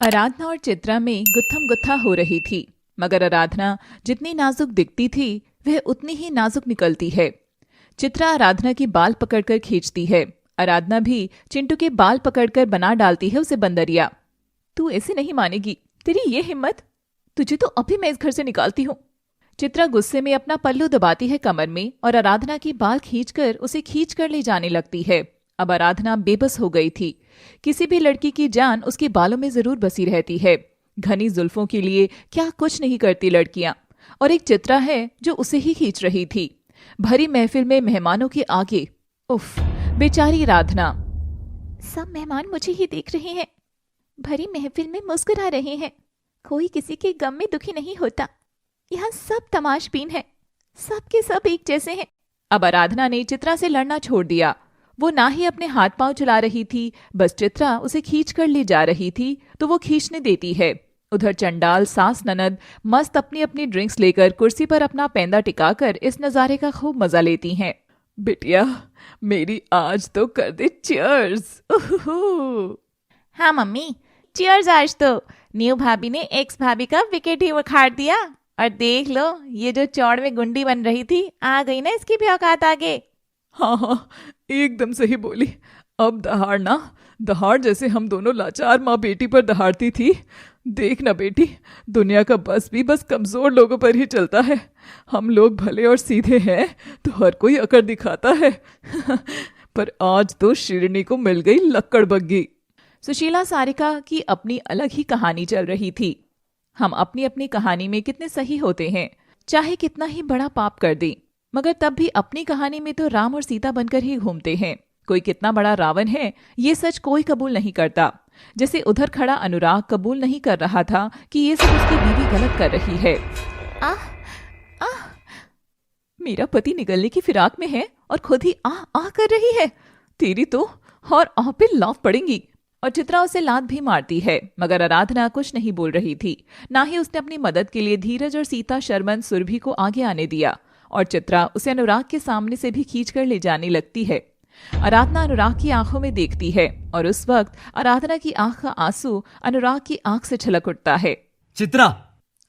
आराधना और चित्रा में गुत्थम गुत्था हो रही थी, मगर आराधना जितनी नाजुक दिखती थी वह उतनी ही नाजुक निकलती है। चित्रा आराधना की बाल पकड़कर खींचती है। आराधना भी चिंटू के बाल पकड़कर बना डालती है उसे बंदरिया। तू ऐसे नहीं मानेगी, तेरी ये हिम्मत, तुझे तो अभी मैं इस घर से निकालती हूँ। चित्रा गुस्से में अपना पल्लू दबाती है कमर में और आराधना की बाल खींचकर उसे खींचकर ले जाने लगती है। अब आराधना बेबस हो गई थी। किसी भी लड़की की जान उसके बालों में जरूर बसी रहती है। घनी जुल्फों के लिए क्या कुछ नहीं करती लड़कियां, और एक चित्रा है जो उसे ही खींच रही थी। भरी महफिल में मेहमानों के आगे उफ, बेचारी आराधना। सब मेहमान मुझे ही देख रहे हैं, भरी महफिल में मुस्कुरा रहे हैं। कोई किसी के गम में दुखी नहीं होता। यहाँ सब तमाशबीन है, सब के सब एक जैसे हैं। अब आराधना ने चित्रा से लड़ना छोड़ दिया। वो ना ही अपने हाथ पांव चला रही थी, बस चित्रा उसे खींच कर ले जा रही थी तो वो खींचने देती है। उधर चंडाल सास ननद मस्त अपनी अपनी ड्रिंक्स लेकर कुर्सी पर अपना पेंदा टिकाकर इस नजारे का खूब मजा लेती हैं। बिटिया मेरी आज तो कर दे चियर्स। हाँ मम्मी, चियर्स। आज तो न्यू भाभी ने एक्स भाभी का विकेट ही उखाड़ दिया, और देख लो ये जो चौड़ में गुंडी बन रही थी आ गई ना इसकी भी औकात आगे। हाँ हाँ, एकदम सही बोली। अब दहाड़ ना, दहाड़ जैसे हम दोनों लाचार माँ बेटी पर दहाड़ती थी। देख ना बेटी, दुनिया का बस भी बस कमजोर लोगों पर ही चलता है। हम लोग भले और सीधे हैं तो हर कोई अकड़ दिखाता है। पर आज तो शिरनी को मिल गई लक्कड़ बग्गी। सुशीला सारिका की अपनी अलग ही कहानी चल रही थी। हम अपनी अपनी कहानी में कितने सही होते हैं, चाहे कितना ही बड़ा पाप कर दें, मगर तब भी अपनी कहानी में तो राम और सीता बनकर ही घूमते हैं। कोई कितना बड़ा रावण है ये सच कोई कबूल नहीं करता। जैसे उधर खड़ा अनुराग कबूल नहीं कर रहा था कि ये सब उसकी बीवी गलत कर रही है। आह आह, मेरा पति निकलने की फिराक में है और खुद ही आह आह कर रही है। तेरी तो और आह पे लाफ पड़ेंगी। और चित्रा उसे लात भी मारती है, मगर आराधना कुछ नहीं बोल रही थी। ना ही उसने अपनी मदद के लिए धीरज और सीता शर्मन सुरभि को आगे आने दिया, और चित्रा उसे अनुराग के सामने से भी खींचकर ले जाने लगती है। आराधना अनुराग की आंखों में देखती है, और उस वक्त आराधना की आंख का आंसू अनुराग की आंख से छलक उठता है। चित्रा!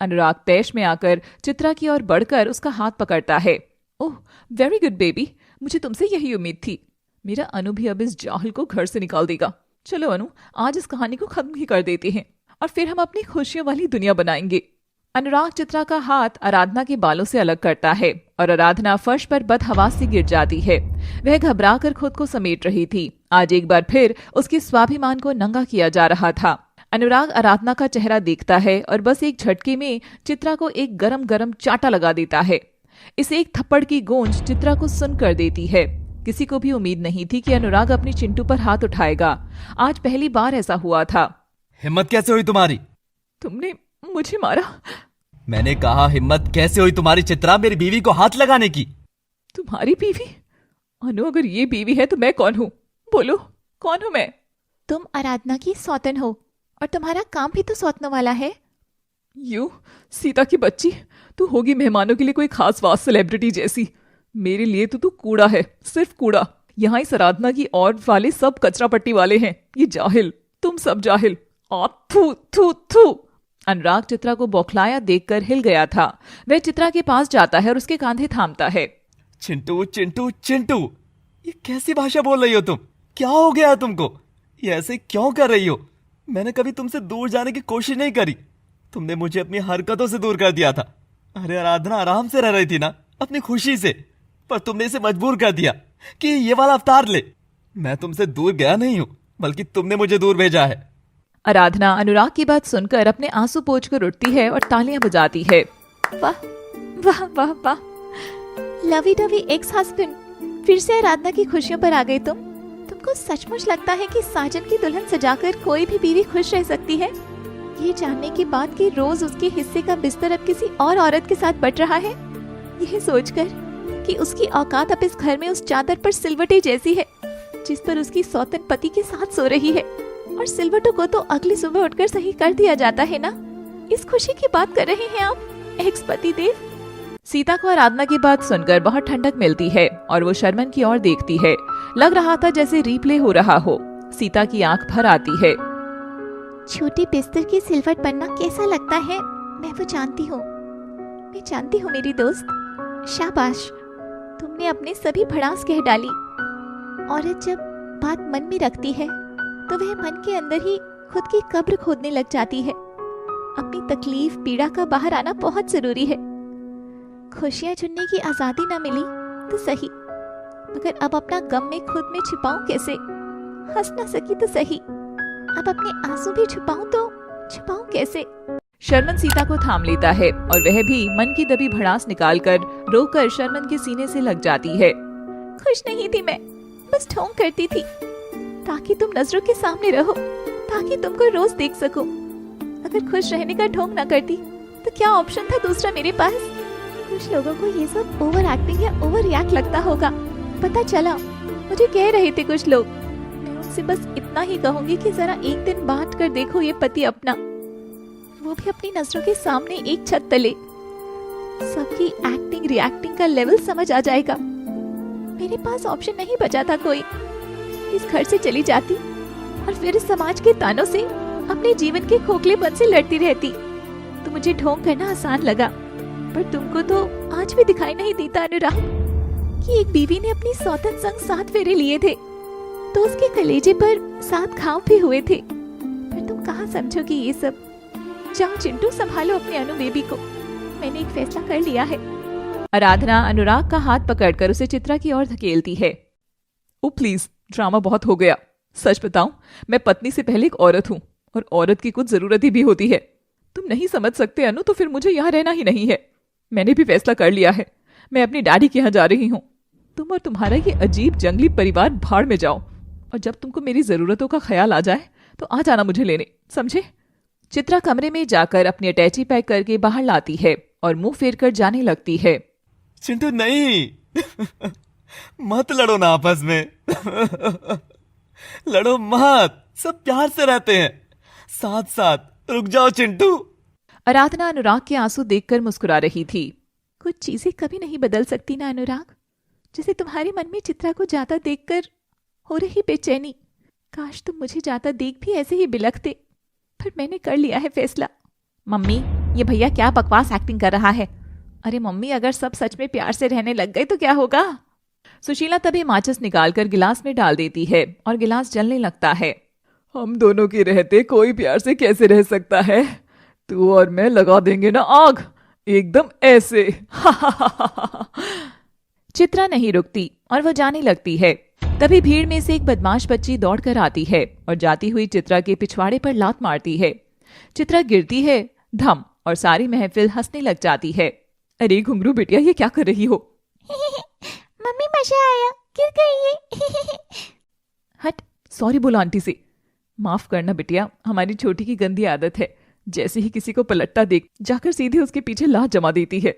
अनुराग तैश में आकर चित्रा की ओर बढ़कर उसका हाथ पकड़ता है। ओह वेरी गुड बेबी, मुझे तुमसे यही उम्मीद थी। मेरा अनु भी अब इस जाहिल को घर से निकाल देगा। चलो अनु, आज इस कहानी को खत्म ही कर देते हैं और फिर हम अपनी खुशियों वाली दुनिया बनाएंगे। अनुराग चित्रा का हाथ आराधना के बालों से अलग करता है और आराधना फर्श पर बदहवास से गिर जाती है। वह घबराकर खुद को समेट रही थी। आज एक बार फिर उसके स्वाभिमान को नंगा किया जा रहा था। अनुराग आराधना का चेहरा देखता है और बस एक झटके में चित्रा को एक गरम गरम चाटा लगा देता है। इस एक थप्पड़ की गूंज चित्रा को सुन कर देती है। किसी को भी उम्मीद नहीं थी कि अनुराग अपनी चिंटू पर हाथ उठाएगा। आज पहली बार ऐसा हुआ था। हिम्मत कैसे हुई तुम्हारी? तुमने मुझे मारा। मैंने कहा हिम्मत कैसे हुई तुम्हारी चित्रा, मेरी बीवी को हाथ लगाने की? तुम्हारी बीवी? अनु, अगर ये बीवी है तो मैं कौन हूँ? बोलो, कौन हूँ मैं? तुम आराधना की सौतन हो, और तुम्हारा काम भी तो सौतनों वाला है। यू सीता की बच्ची, तू होगी मेहमानों के लिए कोई खास वास सेलिब्रिटी जैसी। मेरे लिए तो तू कूड़ा है, सिर्फ कूड़ा। यहाँ इस आराधना की और वाले सब कचरा पट्टी वाले हैं। ये जाहिल, तुम सब जाहिल। थू थू थू। अनुराग चित्रा को बौखलाया देखकर हिल गया था। वह चित्रा के पास जाता है और उसके कांधे थामता है। चिंटू चिंटू चिंटू, ये कैसी भाषा बोल रही हो तुम? क्या हो गया तुमको? ये ऐसे क्यों कर रही हो? मैंने कभी तुमसे दूर जाने की कोशिश नहीं करी। तुमने मुझे अपनी हरकतों से दूर कर दिया था। अरे आराधना आराम से रह रही थी ना अपनी खुशी से, पर तुमने इसे मजबूर कर दिया कि ये वाला अवतार ले। मैं तुमसे दूर गया नहीं हूं, बल्कि तुमने मुझे दूर भेजा है। आराधना अनुराग की बात सुनकर अपने आंसू पोंछकर उठती है और तालियां बजाती है। वाह वाह वाह वाह, लवी डवी एक्स हस्बैंड, फिर से आराधना की खुशियों पर आ गई तुमको सचमुच लगता है कि साजन की दुल्हन सजाकर कोई भी बीवी खुश रह सकती है? ये जानने के बाद कि रोज उसके हिस्से का बिस्तर अब किसी और औरत के साथ बट रहा है, यह सोचकर कि उसकी औकात अब इस घर में उस चादर पर सिलवटे जैसी है जिस पर उसकी सौतन पति के साथ सो रही है, और सिलवटों को तो अगली सुबह उठकर सही कर दिया जाता है ना। इस खुशी की बात कर रहे हैं आप एक्स पति देव? सीता को आराधना की बात सुनकर बहुत ठंडक मिलती है और वो शर्मन की ओर देखती है। लग रहा था जैसे रीप्ले हो रहा हो। सीता की आंख भर आती है। छोटे बिस्तर की सिलवट बनना कैसा लगता है मैं वो जानती हूँ। मैं जानती हूँ मेरी दोस्त। शाबाश, तुमने अपने सभी भड़ास कह डाली। औरत जब बात मन में रखती है तो वह मन के अंदर ही खुद की कब्र खोदने लग जाती है। अपनी तकलीफ पीड़ा का बाहर आना बहुत जरूरी है। खुशियाँ चुनने की आज़ादी ना मिली तो सही, मगर अब अपना गम में खुद में छिपाऊं कैसे? हंस ना सकी तो सही, अब अपने आंसू भी छुपाऊं तो छुपाऊं कैसे? शर्मन सीता को थाम लेता है और वह भी मन की दबी भड़ास निकालकर रोकर शर्मन के सीने से लग जाती है। खुश नहीं थी मैं, बस ढोंग करती थी ताकि तुम नजरों के सामने रहो, ताकि तुमको रोज देख सकूं। अगर खुश रहने का ढोंग ना करती तो क्या ऑप्शन था दूसरा मेरे पास? कुछ लोगों को ये सब ओवर एक्टिंग या ओवर रिएक्ट लगता होगा, पता चला। मुझे कह रहे थे कुछ लोग। मैं उनसे बस इतना ही कहूंगी कि जरा एक दिन बात कर देखो ये पति अपना, वो भी अपनी नजरों के सामने एक छत तले। सबकी एक्टिंग रिएक्टिंग का लेवल समझ आ जाएगा। मेरे पास ऑप्शन नहीं बचा था कोई। इस घर से चली जाती और फिर इस समाज के तानों से अपने जीवन के खोखलेपन से लड़ती रहती तो मुझे ढोंग करना आसान लगा। पर तुमको तो आज भी दिखाई नहीं देता अनुराग कि एक बीवी ने अपनी सौतन संग 7 फेरे लिए थे तो उसके कलेजे पर 7 घाव भी हुए थे। पर तुम कहाँ समझोगी ये सब? जाओ चिंटू, संभालो अपने अनु बेबी को। मैंने एक फैसला कर लिया है। आराधना अनुराग का हाथ पकड़कर उसे चित्रा की ओर धकेलती है। ओ प्लीज, ड्रामा बहुत हो गया। सच बताऊं, मैं पत्नी से पहले एक औरत हूँ और औरत की कुछ जरूरत भी होती है। तुम नहीं समझ सकते अनु, तो फिर मुझे यहाँ रहना ही नहीं है। मैंने भी फैसला कर लिया है, मैं अपनी डैडी के यहाँ जा रही हूँ। तुम और तुम्हारा ये अजीब जंगली परिवार भाड़ में जाओ, और जब तुमको मेरी जरूरतों का ख्याल आ जाए तो आ जाना मुझे लेने, समझे? चित्रा कमरे में जाकर अपनी अटैची पैक करके बाहर लाती है और मुंह फेर कर जाने लगती है। चिंटू नहीं, मत लड़ो ना आपस में। लड़ो मत, सब प्यार से रहते हैं साथ साथ। रुक जाओ चिंटू। आराधना अनुराग के आंसू देखकर मुस्कुरा रही थी। कुछ चीजें कभी नहीं बदल सकती ना अनुराग, जैसे तुम्हारे मन में चित्रा को जाता देखकर हो रही बेचैनी। काश तुम मुझे जाता देख भी ऐसे ही बिलखते, पर मैंने कर लिया है फैसला। मम्मी, ये भैया क्या बकवास एक्टिंग कर रहा है? अरे मम्मी, अगर सब सच में प्यार से रहने लग गए तो क्या होगा? सुशीला तभी माचिस निकालकर गिलास में डाल देती है और गिलास जलने लगता है। हम दोनों के रहते कोई प्यार से कैसे रह सकता है? तू और मैं लगा देंगे ना आग, एकदम ऐसे। चित्रा नहीं रुकती और वो जाने लगती है। तभी भीड़ में से एक बदमाश बच्ची दौड़कर आती है और जाती हुई चित्रा के पिछवाड़े पर लात मारती है। चित्रा गिरती है धम, और सारी महफिल हंसने लग जाती है। अरे घुंघरू बिटिया, ये क्या कर रही हो? मम्मी, मजा आया, गिर गई ये। हट, सॉरी बोलो आंटी से। माफ करना बिटिया, हमारी छोटी की गंदी आदत है, जैसे ही किसी को पलटता देख जाकर सीधे उसके पीछे लात जमा देती है।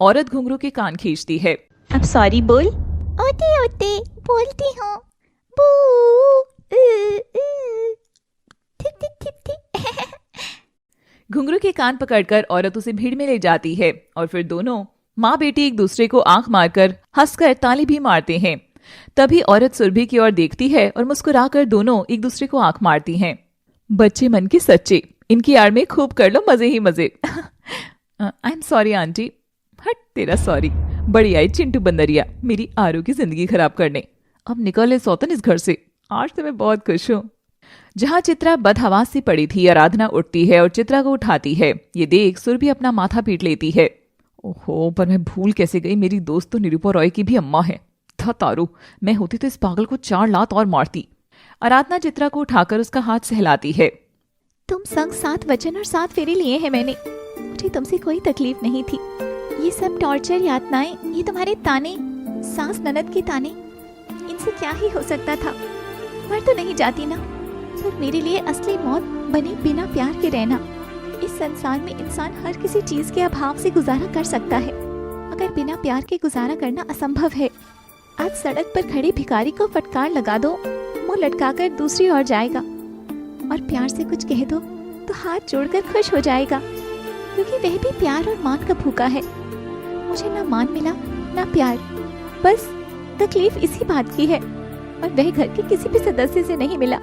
औरत घुंघरू के कान खींचती है। अब सॉरी बोल। ओते ओते बोलती हूँ। बू ठीक ठीक ठीक ठीक। घुंघरू के कान पकड़कर औरत उसे भीड़ में ले जाती है और फिर दोनों माँ बेटी एक दूसरे को आंख मारकर हंसकर ताली भी मारते हैं। तभी औरत सुरभि की ओर देखती है और मुस्कुराकर दोनों एक दूसरे को आंख मारती हैं। बच्चे मन के सच्चे, इनकी आड़ में खूब कर लो मजे ही मजे। I am sorry aunty. हट तेरा सॉरी, बड़ी आई चिंटू बंदरिया मेरी आरू की जिंदगी खराब करने। अब निकले सौतन इस घर से, आज तो मैं बहुत खुश हूँ। जहाँ चित्रा बदहवास सी पड़ी थी, आराधना उठती है और चित्रा को उठाती है। ये देख सुरभि अपना माथा पीट लेती है। ओहो, पर मैं भूल कैसे गई, मेरी दोस्त तो निरूपा रॉय की भी अम्मा है। था तारू, मैं होती तो इस पागल को 4 लात और मारती। आराधना चित्रा को उठाकर उसका हाथ सहलाती है। तुम संग 7 वचन और 7 फेरे लिए हैं मैंने, मुझे तुमसे कोई तकलीफ नहीं थी। ये सब टॉर्चर यातनाएं, ये तुम्हारे ताने, सास ननद के ताने, इनसे क्या ही हो सकता था? मर तो नहीं जाती ना, पर मेरे लिए असली मौत बनी बिना प्यार के रहना। इस संसार में इंसान हर किसी चीज के अभाव से गुजारा कर सकता है, मगर बिना प्यार के गुजारा करना असंभव है। आज सड़क पर खड़े भिखारी को फटकार लगा दो, मुंह लटकाकर दूसरी ओर जाएगा, और प्यार से कुछ कह दो तो हाथ जोड़कर खुश हो जाएगा, क्योंकि वह भी प्यार और मान का भूखा है। मुझे ना मान मिला ना प्यार, बस तकलीफ इसी बात की है, और वह घर के किसी भी सदस्य से नहीं मिला।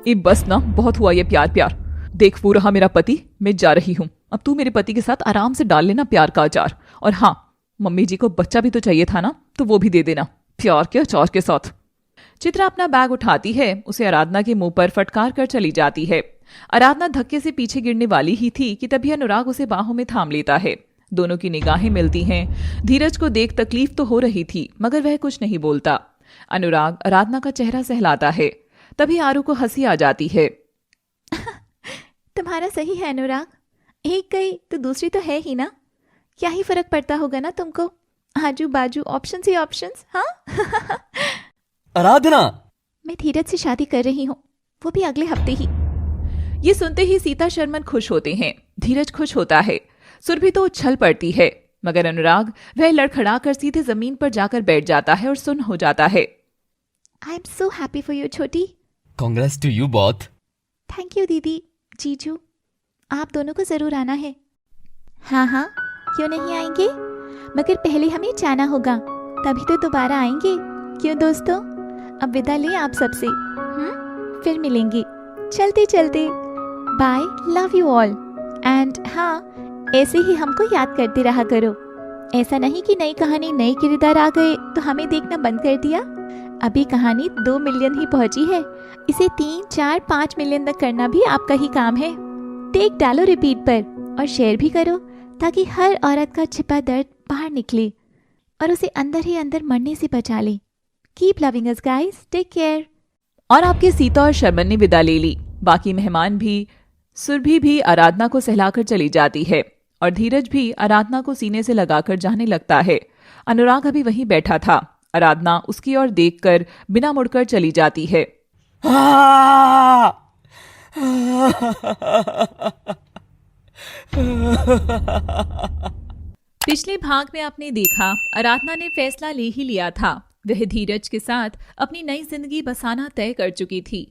ये बस ना, बहुत हुआ ये प्यार प्यार। देख वो रहा मेरा पति, मैं जा रही हूं। अब तू मेरे पति के साथ आराम से डाल लेना प्यार का अचार। और हाँ, मम्मी जी को बच्चा भी तो चाहिए था ना, तो वो भी दे देना प्यार के अचार के साथ। चित्रा अपना बैग उठाती है, उसे आराधना के मुंह पर फटकार कर चली जाती है। आराधना धक्के से पीछे गिरने वाली ही थी कि तभी अनुराग उसे बाहों में थाम लेता है। दोनों की निगाहें मिलती हैं। धीरज को देख तकलीफ तो हो रही थी, मगर वह कुछ नहीं बोलता। अनुराग आराधना का चेहरा सहलाता है। तभी आरू को हंसी आ जाती है। तुम्हारा सही है अनुराग, एक गई तो दूसरी तो है ही ना। क्या ही फर्क पड़ता होगा ना तुमको, आजू बाजू ऑप्शन ही ऑप्शन। हाँ आराधना, मैं धीरज से शादी कर रही हूँ, वो भी अगले हफ्ते ही। ये सुनते ही सीता शर्मन खुश होते हैं, धीरज खुश होता है, सुरभि तो उछल पड़ती है, मगर अनुराग वह लड़खड़ा कर सीधे जमीन पर जाकर बैठ जाता है और सुन्न हो जाता है। I am so happy for you छोटी। Congrats to you both. Thank you दीदी, जीजू, आप दोनों को जरूर आना है। हाँ हाँ, क्यों नहीं आएंगे, मगर पहले हमें जाना होगा, तभी तो दोबारा आएंगे। क्यों दोस्तों, अब विदा लें आप सबसे। फिर मिलेंगे चलते चलते। Bye, love you all. And हाँ, ऐसे ही हमको याद करते रहा करो। ऐसा नहीं कि नई कहानी नए किरदार आ गए तो हमें देखना बंद कर दिया। अभी कहानी 2 मिलियन ही पहुंची है, इसे 3, 4, 5 मिलियन तक करना भी आपका ही काम है। टेक डालो रिपीट पर और शेयर भी करो, ताकि हर औरत का छिपा दर्द बाहर निकले और उसे अंदर ही अंदर मरने से बचा ले। Keep loving us guys, take care. और आपके सीता और शर्मन ने विदा ले ली। बाकी मेहमान भी, सुरभि भी आराधना को सहलाकर चली जाती है और धीरज भी आराधना को सीने से लगाकर जाने लगता है। अनुराग अभी वहीं बैठा था। आराधना उसकी ओर देखकर बिना मुड़कर चली जाती है। पिछले भाग में आपने देखा आराधना ने फैसला ले ही लिया था। वह धीरज के साथ अपनी नई जिंदगी बसाना तय कर चुकी थी।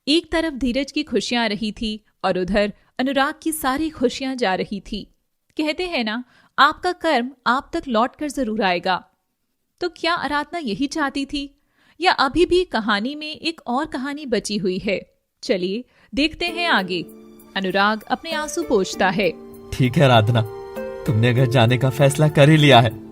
एक तरफ धीरज की खुशियां आ रही थी और उधर अनुराग की सारी खुशियां जा रही थी। कहते हैं ना, आपका कर्म आप तक लौट कर जरूर आएगा। तो क्या आराधना यही चाहती थी, या अभी भी कहानी में एक और कहानी बची हुई है? चलिए देखते हैं आगे। अनुराग अपने आंसू पोंछता है। ठीक है आराधना, तुमने अगर जाने का फैसला कर ही लिया है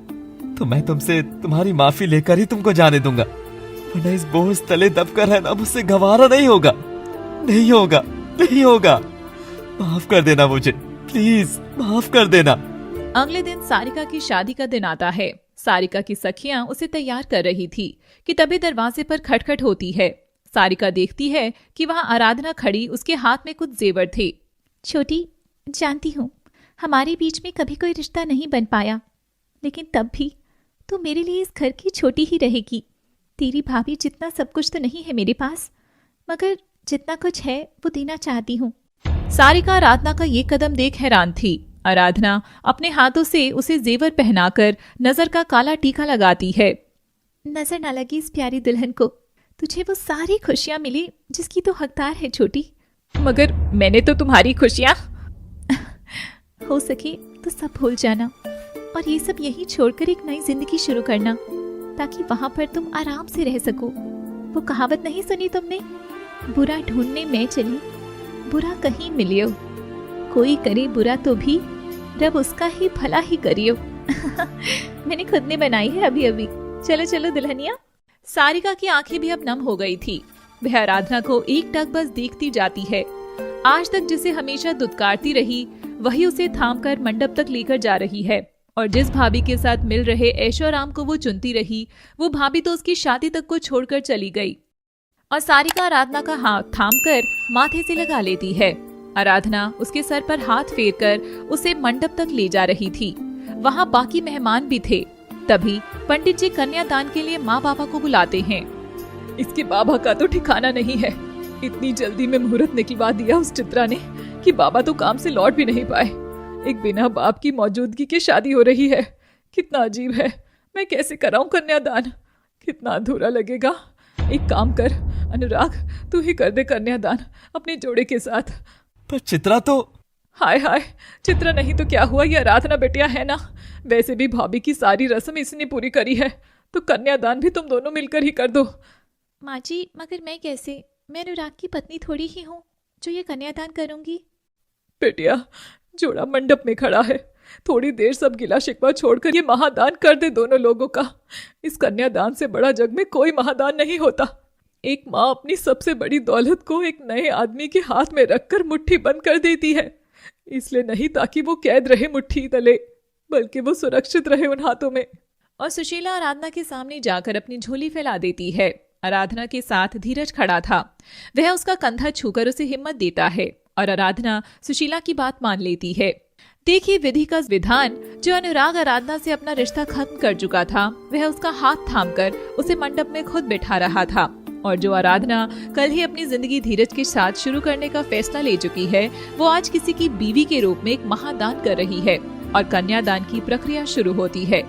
तो मैं तुमसे तुम्हारी माफी लेकर ही तुमको जाने दूंगा, वरना इस बोझ तले दबकर रहना मुझसे गवारा नहीं होगा। नहीं होगा, नहीं होगा। माफ कर देना मुझे, प्लीज माफ कर देना। अगले दिन सारिका की शादी का दिन आता है। सारिका की सखियां उसे तैयार कर रही थी कि तभी दरवाजे पर खटखट होती है। सारिका देखती है कि वहां आराधना खड़ी, उसके हाथ में कुछ जेवर थे। छोटी, जानती हूँ हमारे बीच में कभी कोई रिश्ता नहीं बन पाया, लेकिन तब भी तू मेरे लिए इस घर की छोटी ही रहेगी। तेरी भाभी जितना सब कुछ तो नहीं है मेरे पास, मगर जितना कुछ है वो देना चाहती हूँ। सारिका आराधना का ये कदम देख हैरान थी। आराधना अपने हाथों से उसे जेवर पहनाकर नजर का काला टीका लगाती है। नजर न लगी इस प्यारी दुल्हन को, तुझे वो सारी खुशियां मिली जिसकी तो हकदार है छोटी। मगर मैंने तो तुम्हारी खुशियां हो सके तो सब भूल जाना और ये सब यही छोड़कर एक नई जिंदगी शुरू करना, ताकि वहां पर तुम आराम से रह सको। वो कहावत नहीं सुनी तुमने, बुरा ढूंढने में चली बुरा कहीं मिलियो, कोई करे बुरा तो भी रब उसका ही भला ही करियो। मैंने खुद ने बनाई है अभी अभी। चलो चलो दुल्हनिया। सारिका की आंखें भी अब नम हो गई थी। वह आराधना को एक टक बस देखती जाती है। आज तक जिसे हमेशा दुत्कारती रही, वही उसे थामकर मंडप तक लेकर जा रही है। और जिस भाभी के साथ मिल रहे ऐशोआराम को वो चुनती रही, वो भाभी तो उसकी शादी तक को छोड़कर चली गई। और सारिका आराधना का हाथ थामकर माथे से लगा लेती है। आराधना उसके सर पर हाथ फेरकर उसे मंडप तक ले जा रही थी। वहाँ बाकी मेहमान भी थे। तभी पंडित जी कन्यादान के लिए माँ बाबा को बुलाते हैं। इसके बाबा का तो ठिकाना नहीं है। इतनी जल्दी में मुहूर्त निकलवा दिया उस चित्रा ने कि बाबा तो काम से लौट भी नहीं पाए। एक बिना बाप की मौजूदगी की शादी हो रही है। कितना अजीब है। मैं कैसे कराऊं कन्यादान? कितना अधूरा लगेगा। एक काम कर अनुराग, तू ही कर दे कन्यादान अपने जोड़े के साथ। पर चित्रा तो... हाय हाय, चित्रा नहीं तो क्या हुआ, ये आराधना बेटिया है ना। वैसे भी भाभी की सारी रस्म इसने पूरी करी है, तो कन्यादान भी तुम दोनों मिलकर ही कर दो। माँ जी, मगर मैं कैसे? मैं अनुराग की पत्नी थोड़ी ही हूँ जो ये कन्यादान करूंगी। बेटिया, जोड़ा मंडप में खड़ा है। थोड़ी देर सब गिला शिकवा छोड़कर ये महादान कर दे दोनों लोगों का। इस कन्यादान से बड़ा जग में कोई महादान नहीं होता। एक माँ अपनी सबसे बड़ी दौलत को एक नए आदमी के हाथ में रखकर मुट्ठी बंद कर देती है, इसलिए नहीं ताकि वो कैद रहे मुट्ठी तले, बल्कि वो सुरक्षित रहे उन हाथों में। और सुशीला आराधना के सामने जाकर अपनी झोली फैला देती है। आराधना के साथ धीरज खड़ा था। वह उसका कंधा छूकर उसे हिम्मत देता है और आराधना सुशीला की बात मान लेती है। देखिए विधि का विधान। जो अनुराग आराधना से अपना रिश्ता खत्म कर चुका था, वह उसका हाथ थामकर उसे मंडप में खुद बिठा रहा था। और जो आराधना कल ही अपनी जिंदगी धीरज के साथ शुरू करने का फैसला ले चुकी है, वो आज किसी की बीवी के रूप में एक महादान कर रही है और कन्यादान की प्रक्रिया शुरू होती है।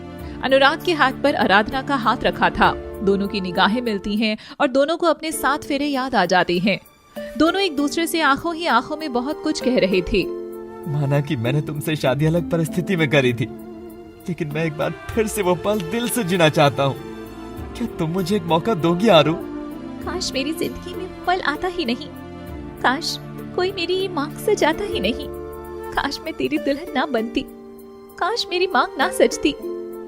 अनुराग के हाथ पर आराधना का हाथ रखा था। दोनों की निगाहें मिलती हैं और दोनों को अपने 7 फेरे याद आ जाते हैं। दोनों एक दूसरे से आंखों ही आंखों में बहुत कुछ कह रहे थे। माना कि मैंने तुमसे शादी अलग परिस्थिति में करी थी, लेकिन मैं एक बार फिर से वो पल दिल से जीना चाहता हूँ। क्या तुम मुझे एक मौका दोगी आरू? काश मेरी जिंदगी में पल आता ही नहीं। काश कोई मेरी मांग से जाता ही नहीं। काश मैं तेरी दुल्हन ना बनती। काश मेरी मांग ना सजती।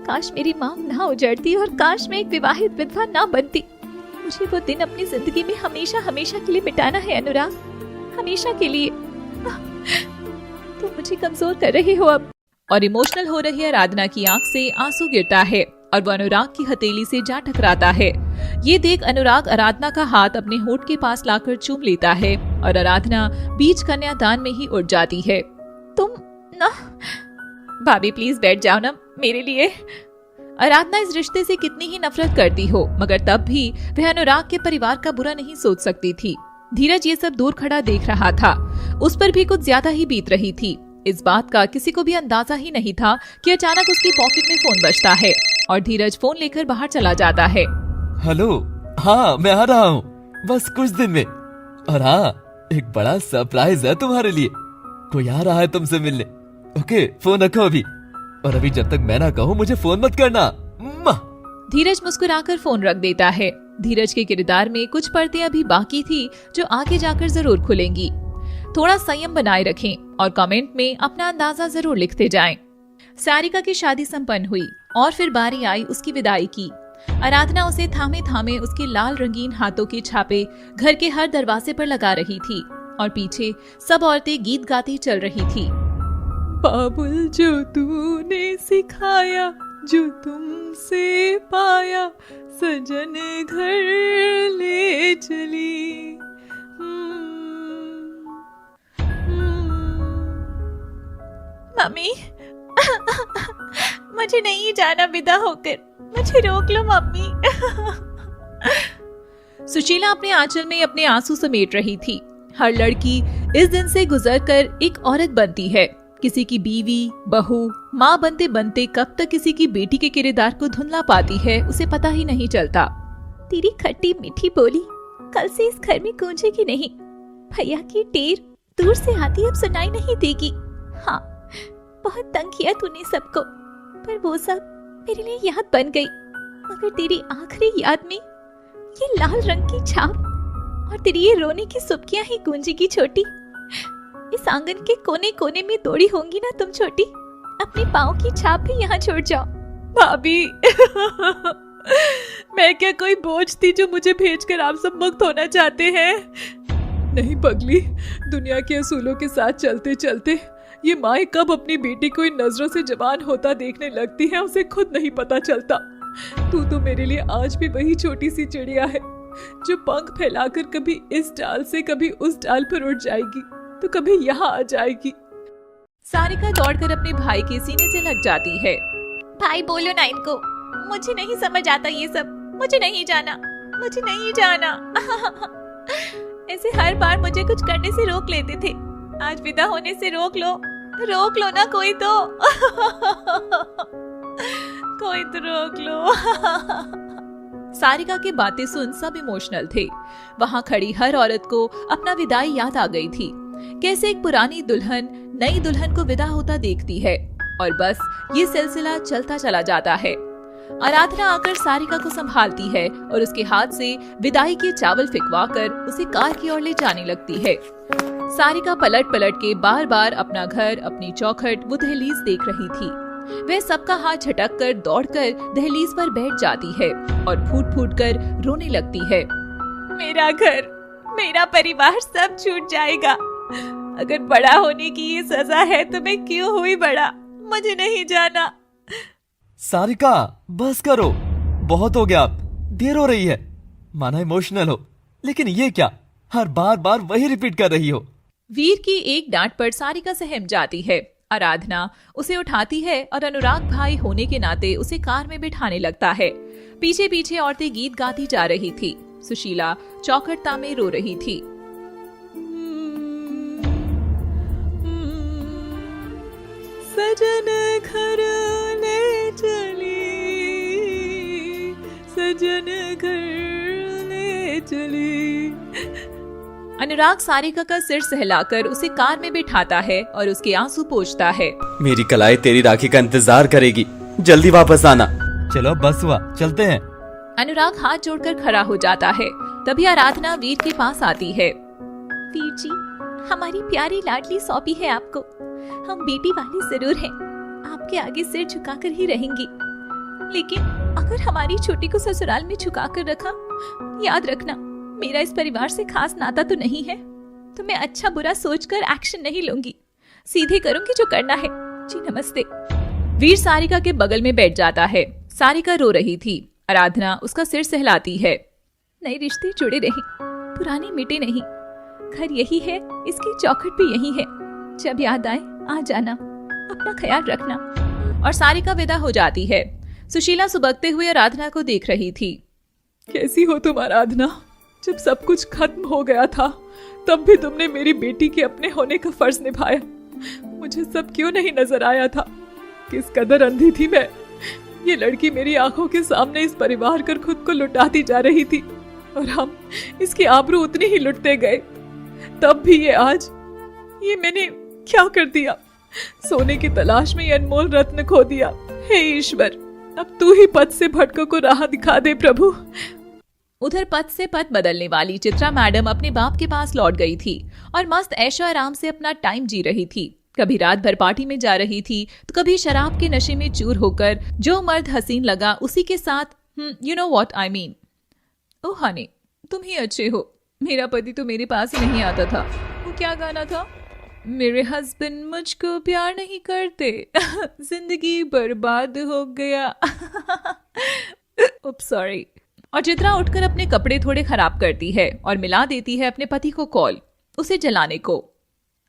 काश मेरी मांग ना उजड़ती और काश मैं एक विवाहित विधवा ना बनती। मुझे वो दिन अपनी जिंदगी में हमेशा हमेशा के लिए मिटाना है अनुराग, हमेशा के लिए। तुम मुझे कमजोर कर रहे हो अब। और इमोशनल हो रही आराधना की आंख से आंसू गिरता है और वो अनुराग की हथेली से जा टकराता है। ये देख अनुराग आराधना का हाथ अपने होठ के पास लाकर चूम लेता है और आराधना बीच कन्यादान में ही उठ जाती है। तुम ना। भाभी प्लीज बैठ जाओ ना मेरे लिए। आराधना इस रिश्ते से कितनी ही नफरत करती हो, मगर तब भी वह अनुराग के परिवार का बुरा नहीं सोच सकती थी। धीरज ये सब दूर खड़ा देख रहा था। उस पर भी कुछ ज्यादा ही बीत रही थी। इस बात का किसी को भी अंदाजा ही नहीं था कि अचानक उसकी पॉकेट में फोन बजता है और धीरज फोन लेकर बाहर चला जाता है। हेलो, हाँ मैं आ रहा हूँ, बस कुछ दिन में। और हाँ, एक बड़ा सरप्राइज है तुम्हारे लिए। कोई आ रहा है तुमसे मिलने। ओके, फोन रखो अभी। और अभी जब तक मैं ना कहूँ मुझे फोन मत करना। धीरज मुस्कुराकर फोन रख देता है। धीरज के किरदार में कुछ परतें अभी बाकी थी जो आगे जाकर जरूर खुलेंगी। थोड़ा संयम बनाए रखें और कमेंट में अपना अंदाजा जरूर लिखते जाएं। सारिका की शादी संपन्न हुई और फिर बारी आई उसकी विदाई की। आराधना उसे थामे थामे उसके लाल रंगीन हाथों के छापे घर के हर दरवाजे पर लगा रही थी और पीछे सब औरतें गीत गाती चल रही थी। बाबुल जो तूने सिखाया, जो तुमसे पाया, सजन घर ले चली। मम्मी मुझे नहीं जाना विदा होकर, मुझे रोक लो मम्मी। सुशीला अपने आंचल में अपने आंसू समेट रही थी। हर लड़की इस दिन से गुजरकर एक औरत बनती है। किसी की बीवी, बहू, माँ बनते बनते कब तक किसी की बेटी के किरदार को धुंधला पाती है उसे पता ही नहीं चलता। तेरी खट्टी मीठी बोली कल से इस घर में गूंजेगी नहीं। भैया की टेर दूर से आती अब सुनाई नहीं देगी। हाँ, बहुत तंग किया तूने सबको, पर वो सब मेरे लिए याद बन गई। मगर तेरी आखिरी याद में ये लाल रंग की छाप और तेरी ये रोने की सुबकियां ही गूंजेगी छोटी। इस आंगन के कोने कोने में दौड़ी होंगी ना तुम छोटी। अपने पाँव की छाप भी यहाँ छोड़ जाओ। भाभी मैं क्या कोई बोझ थी जो मुझे भेजकर आप सब मुक्त होना चाहते हैं? नहीं पगली, दुनिया के असूलों के साथ चलते चलते ये माँ कब अपनी बेटी को इन नजरों से जवान होता देखने लगती है उसे खुद नहीं पता चलता। तू तो मेरे लिए आज भी वही छोटी सी चिड़िया है जो पंख फैलाकर कभी इस डाल से कभी उस डाल पर उड़ जाएगी तो कभी यहाँ आ जाएगी। सारिका दौड़कर अपने भाई के सीने से लग जाती है। भाई बोलो ना इनको, मुझे नहीं समझ आता ये सब। मुझे नहीं जाना, मुझे नहीं जाना। ऐसे हर बार मुझे कुछ करने से रोक लेते थे, आज विदा होने से रोक लो ना कोई तो। कोई तो रोक लो। सारिका की बातें सुन सब इमोशनल थे। वहाँ खड़ी हर औरत को अपना विदाई याद आ गई थी। कैसे एक पुरानी दुल्हन नई दुल्हन को विदा होता देखती है और बस ये सिलसिला चलता चला जाता है। आराधना आकर सारिका को संभालती है और उसके हाथ से विदाई के चावल फिकवा कर उसे कार की ओर ले जाने लगती है। सारिका पलट पलट के बार बार अपना घर, अपनी चौखट, वो दहलीज देख रही थी। वह सबका हाथ झटक कर दौड़कर दहलीज पर बैठ जाती है और फूट फूट कर रोने लगती है। मेरा घर, मेरा परिवार सब छूट जाएगा। अगर बड़ा होने की ये सजा है तो मैं क्यों हुई बड़ा? मुझे नहीं जाना। सारिका बस करो, बहुत हो गया, अब देर हो रही है। माना इमोशनल हो, लेकिन ये क्या, हर बार बार वही रिपीट कर रही हो। वीर की एक डांट पर सारिका सहम जाती है। आराधना उसे उठाती है और अनुराग भाई होने के नाते उसे कार में बिठाने लगता है। पीछे पीछे औरतें गीत गाती जा रही थी। सुशीला चौखटता में रो रही थी। सजन घर ले चली, सजन घर ले चली। अनुराग सारिका का सिर सहलाकर उसे कार में बिठाता है और उसके आंसू पोंछता है। मेरी कलाई तेरी राखी का इंतजार करेगी, जल्दी वापस आना। चलो बस हुआ, चलते हैं। अनुराग हाथ जोड़कर खड़ा हो जाता है। तभी आराधना वीर के पास आती है। वीर जी, हमारी प्यारी लाडली सौंपी है आपको। हम बेटी वाली जरूर हैं, आपके आगे सिर झुकाकर ही रहेंगी। लेकिन अगर हमारी छोटी को ससुराल में झुकाकर रखा, याद रखना मेरा इस परिवार से खास नाता तो नहीं है, तो मैं अच्छा बुरा सोचकर एक्शन नहीं लूंगी, सीधे करूंगी जो करना है। जी नमस्ते। वीर सारिका के बगल में बैठ जाता है। सारिका रो रही थी। आराधना उसका सिर सहलाती है। नए रिश्ते जुड़े रहे, पुराने मिटे नहीं। घर यही है, इसकी चौखट भी यही है। जब याद आए आ जाना, अपना ख्याल रखना। और सारिका विदा हो जाती है। सुशीला सुबकते हुए आराधना को देख रही थी। कैसी हो तुम आराधना? जब सब कुछ खत्म हो गया था तब भी तुमने मेरी बेटी के अपने होने का फर्ज निभाया। मुझे सब क्यों नहीं नजर आया था? किस कदर अंधी थी मैं। ये लड़की मेरी आंखों के सामने इस परिवार कर खुद को लुटाती जा रही थी और हम इसकी आबरू उतनी ही लुटते गए। तब भी ये आज, ये मैंने क्या कर दिया? सोने की तलाश में ये अनमोल रत्न खो दिया। हे ईश्वर, अब तू ही पथ से भटकों को राह दिखा दे प्रभु। उधर पथ से पथ बदलने वाली चित्रा मैडम अपने बाप के पास लौट गई थी और मस्त ऐशो आराम से अपना टाइम जी रही थी। कभी रात भर पार्टी में जा रही थी तो कभी शराब के नशे में चूर होकर जो मर्द हसीन लगा उसी के साथ you know what I mean. Oh honey, तुम ही अच्छे हो। मेरा पति तो मेरे पास ही नहीं आता था। वो क्या गाना था? मेरे हस्बैंड मुझको प्यार नहीं करते, जिंदगी बर्बाद हो गया। उप सॉरी। और चित्रा उठकर अपने कपड़े थोड़े खराब करती है और मिला देती है अपने पति को कॉल, उसे जलाने को।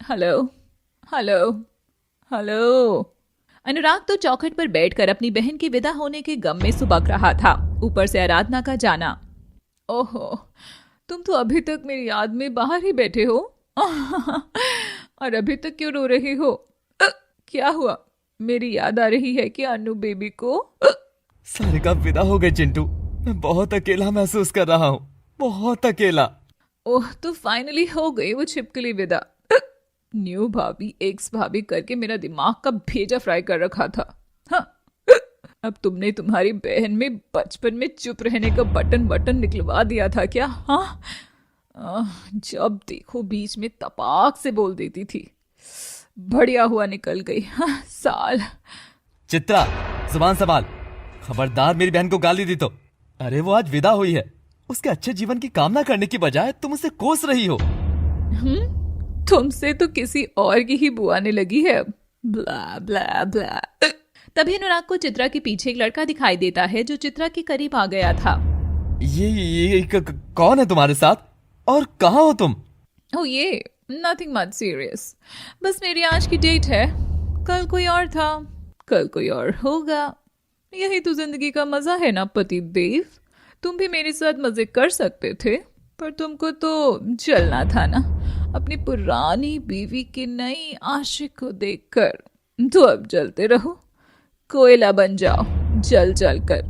Hello hello hello. अनुराग तो चौखट पर बैठकर अपनी बहन के विदा होने के गम में सुबक रहा था। ऊपर से आराधना का जाना। ओहो, तुम तो अभी तक मेरी याद में बाहर ही बैठे हो। और अभी तक क्यों रो रही हो? क्या हुआ? मेरी याद आ रही है क्या अनु बेबी को? सारिका विदा हो गए चिंटू, मैं बहुत अकेला महसूस कर रहा हूँ, बहुत अकेला। ओह, तो फाइनली हो गई वो छिपकली विदा। न्यू भाभी एक्स भाभी करके मेरा दिमाग का भेजा फ्राई कर रखा था। हाँ, अब तुमने तुम्हारी बहन में बचपन में चुप रहने का बटन निकलवा दिया था क्या? हाँ, जब देखो बीच में तपाक से बोल देती थी। बढ़िया हुआ निकल गई। हाँ, साल। चित्रा, जुबान संभाल, खबरदार मेरी बहन को गाली दी तो। अरे वो आज विदा हुई है, उसके अच्छे जीवन की कामना करने की बजाय तुम उसे कोस रही हो। तुमसे तो किसी और की ही बुआने लगी है। ब्ला ब्ला ब्ला। तभी अनुराग को चित्रा के पीछे एक लड़का दिखाई देता है जो चित्रा के करीब आ गया था। कौन है तुम्हारे साथ और कहाँ हो तुम? ओह ये नथिंग मच सीरियस, बस मेरी आज की डेट है। कल कोई और था, कल कोई और होगा। यही तो जिंदगी का मजा है ना पति देव। तुम भी मेरे साथ मजे कर सकते थे, पर तुमको तो जलना था ना अपनी पुरानी बीवी की नई आशिक को देखकर। तो अब जलते रहो, कोयला बन जाओ जल जल कर।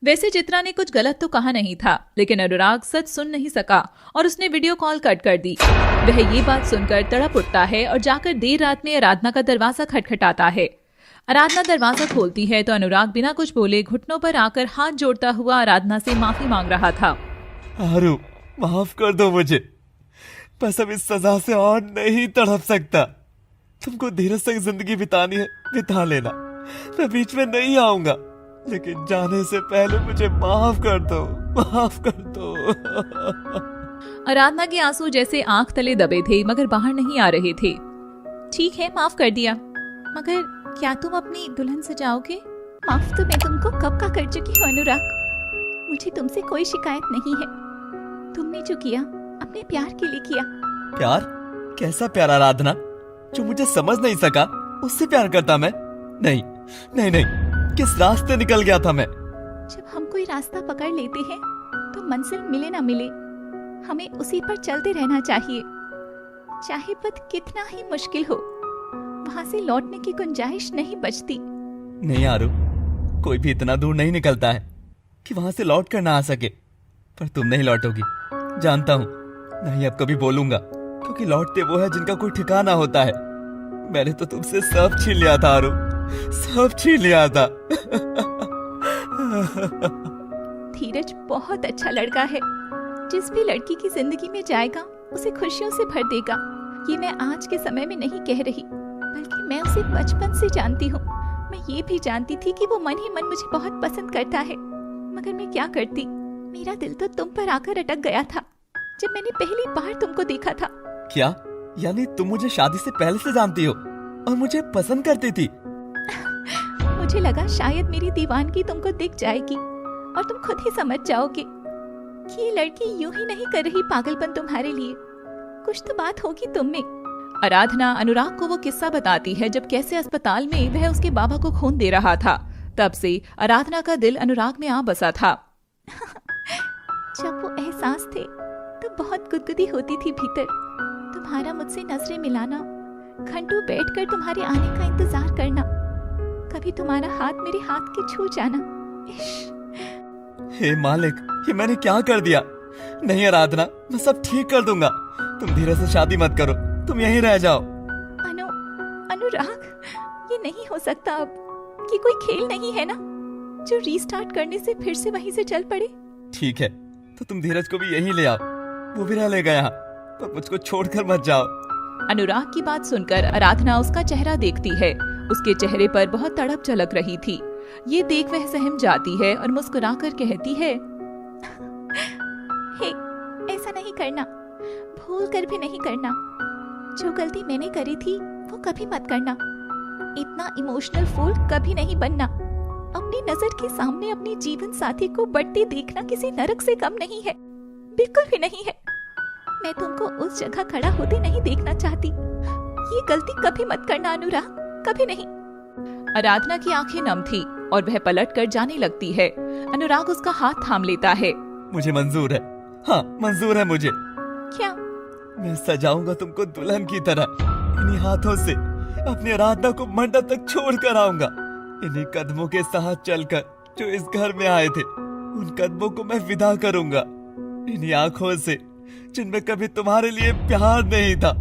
वैसे चित्रा ने कुछ गलत तो कहा नहीं था, लेकिन अनुराग सच सुन नहीं सका और उसने वीडियो कॉल कट कर दी। वह ये बात सुनकर तड़प उठता है और जाकर देर रात में आराधना का दरवाजा खटखटाता है। आराधना दरवाजा खोलती है तो अनुराग बिना कुछ बोले घुटनों पर आकर हाथ जोड़ता हुआ आराधना से माफी मांग रहा था। आरू, माफ कर दो मुझे। बस अब इस सजा से और नहीं तड़प सकता। तुमको धीरज से जिंदगी बितानी है, बिता लेना। मैं बीच में नहीं आऊंगा, लेकिन जाने से पहले मुझे माफ कर दो, माफ कर दो। आराधना के आंसू जैसे आंख तले दबे थे मगर बाहर नहीं आ रहे थे। ठीक है, माफ कर दिया, मगर क्या तुम अपनी दुल्हन सजाओगे? माफ तो मैं तुमको कब का कर चुकी हूँ अनुराग। मुझे तुमसे कोई शिकायत नहीं है। तुमने जो किया अपने प्यार के लिए किया। प्यार? कैसा प्यार आराधना? जो मुझे समझ नहीं सका उससे प्यार करता मैं? नहीं नहीं नहीं, किस रास्ते निकल गया था मैं? जब हम कोई रास्ता पकड़ लेते हैं तो मंजिल मिले ना मिले, हमें उसी पर चलते रहना चाहिए। चाहे पथ कितना ही मुश्किल हो, वहां से लौटने की गुंजाइश नहीं बचती। नहीं आरू, कोई भी इतना दूर नहीं निकलता है कि वहां से लौट कर ना आ सके। पर तुम नहीं लौटोगी, जानता हूं। नहीं अब कभी बोलूंगा, क्योंकि लौटते वो है जिनका कोई ठिकाना होता है। मैंने तो तुमसे सब छीन लिया था आरू, सब छीन लिया था। धीरज बहुत अच्छा लड़का है। जिस भी लड़की की जिंदगी में जाएगा उसे खुशियों से भर देगा। ये मैं आज के समय में नहीं कह रही, बल्कि मैं उसे बचपन से जानती हूँ। मैं ये भी जानती थी कि वो मन ही मन मुझे बहुत पसंद करता है, मगर मैं क्या करती। मेरा दिल तो तुम पर आकर अटक गया था जब मैंने पहली बार तुमको देखा था। क्या? यानी तुम मुझे शादी से पहले से जानती हो और मुझे पसंद करती थी? मुझे लगा शायद मेरी दीवानगी तुमको दिख जाएगी और तुम खुद ही समझ जाओगे कि ये लड़की यूं ही नहीं कर रही पागलपन तुम्हारे लिए। कुछ तो बात होगी तुम में। आराधना अनुराग को वो किस्सा बताती है जब कैसे अस्पताल में वह उसके बाबा को खून दे रहा था। तब से आराधना का दिल अनुराग में आ बसा था। जब वो एहसास थे तो बहुत गुदगुदी होती थी भीतर। तुम्हारा मुझसे नजरें मिलाना, घंटों बैठकर तुम्हारे आने का इंतजार करना, कभी तुम्हारा हाथ मेरे हाथ के छू जाना। हे मालिक, ये मैंने क्या कर दिया? नहीं आराधना, मैं सब ठीक कर दूंगा। तुम धीरे से शादी मत करो, तुम यहीं रह जाओ। अनुराग, ये नहीं हो सकता अब। ये कोई खेल नहीं है ना जो रीस्टार्ट करने से फिर से वहीं से चल पड़े। ठीक है, तो तुम धीरज को भी यहीं ले आओ, वो भी रह लेगा यहाँ, पर मुझको छोड़कर मत जाओ। अनुराग की बात सुनकर आराधना उसका चेहरा देखती है। उसके चेहरे पर बहुत तड़प झलक रही थी। ये देख वह सहम जाती है और मुस्कुराकर कहती है, हे, ऐसा नहीं करना, भूल कर भी नहीं करना। जो गलती मैंने करी थी वो कभी मत करना। इतना इमोशनल फूल कभी नहीं बनना। अपनी नजर के सामने अपने जीवन साथी को बढ़ते देखना किसी नरक से कम नहीं है, बिल्कुल भी नहीं है। मैं तुमको उस जगह खड़ा होते नहीं देखना चाहती। ये गलती कभी मत करना अनुराग, कभी नहीं। आराधना की आंखें नम थी और वह पलट कर जाने लगती है। अनुराग उसका हाथ थाम लेता है। मुझे मंजूर है, हाँ मंजूर है मुझे। क्या? मैं सजाऊंगा तुमको दुल्हन की तरह। इन्हीं हाथों से अपनी आराधना को मंडप तक छोड़ कर आऊंगा। इन्हीं कदमों के साथ चलकर जो इस घर में आए थे, उन कदमों को मैं विदा करूंगा। इन्हीं आंखों से जिनमें कभी तुम्हारे लिए प्यार नहीं था,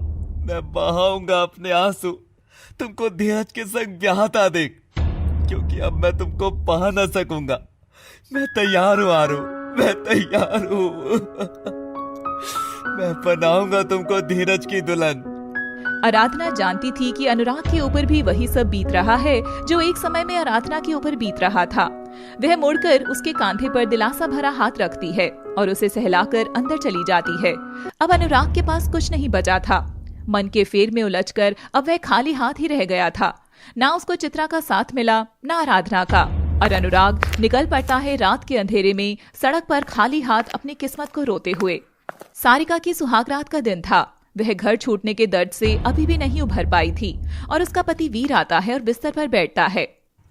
मैं बहाऊंगा अपने आंसू तुमको धीरज के संग ब्याहता देख। क्योंकि अब मैं तुमको पा न सकूंगा। मैं तैयार हूँ आरू, मैं तैयार हूँ। मैं बनाऊंगा तुमको धीरज की दुल्हन। आराधना जानती थी कि अनुराग के ऊपर भी वही सब बीत रहा है जो एक समय में आराधना के ऊपर बीत रहा था। वह मुड़कर उसके कांधे पर दिलासा भरा हाथ रखती है और उसे सहलाकर अंदर चली जाती है। अब अनुराग के पास कुछ नहीं बचा था। मन के फेर में उलझकर अब वह खाली हाथ ही रह गया था। ना उसको चित्रा का साथ मिला, ना आराधना का। और अनुराग निकल पड़ता है रात के अंधेरे में सड़क पर खाली हाथ अपनी किस्मत को रोते हुए। सारिका की सुहागरात का दिन था। वह घर छूटने के दर्द से अभी भी नहीं उभर पाई थी और उसका पति वीर आता है और बिस्तर पर बैठता है।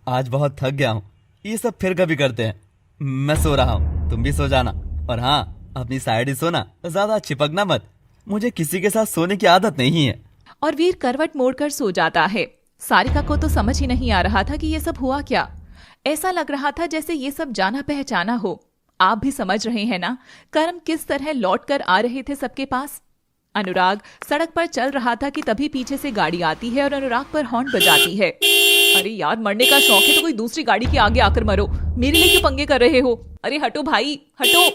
आज बहुत थक गया हूँ, ये सब फिर कभी करते हैं। मैं सो रहा हूँ, तुम भी सो जाना। और हाँ, अपनी साइड ही सोना, ज्यादा चिपकना मत। मुझे किसी के साथ सोने की आदत नहीं है। और वीर करवट मोड़कर सो जाता है। सारिका को तो समझ ही नहीं आ रहा था कि ये सब हुआ क्या। ऐसा लग रहा था जैसे ये सब जाना पहचाना हो। आप भी समझ रहे हैं ना, कर्म किस तरह लौट कर आ रहे थे सबके पास। अनुराग सड़क पर चल रहा था कि तभी पीछे से गाड़ी आती है और अनुराग पर हॉर्न बजाती है। अरे यार, मरने का शौक है तो कोई दूसरी गाड़ी के आगे आकर मरो। मेरे लिए क्यों पंगे कर रहे हो? अरे हटो भाई, हटो।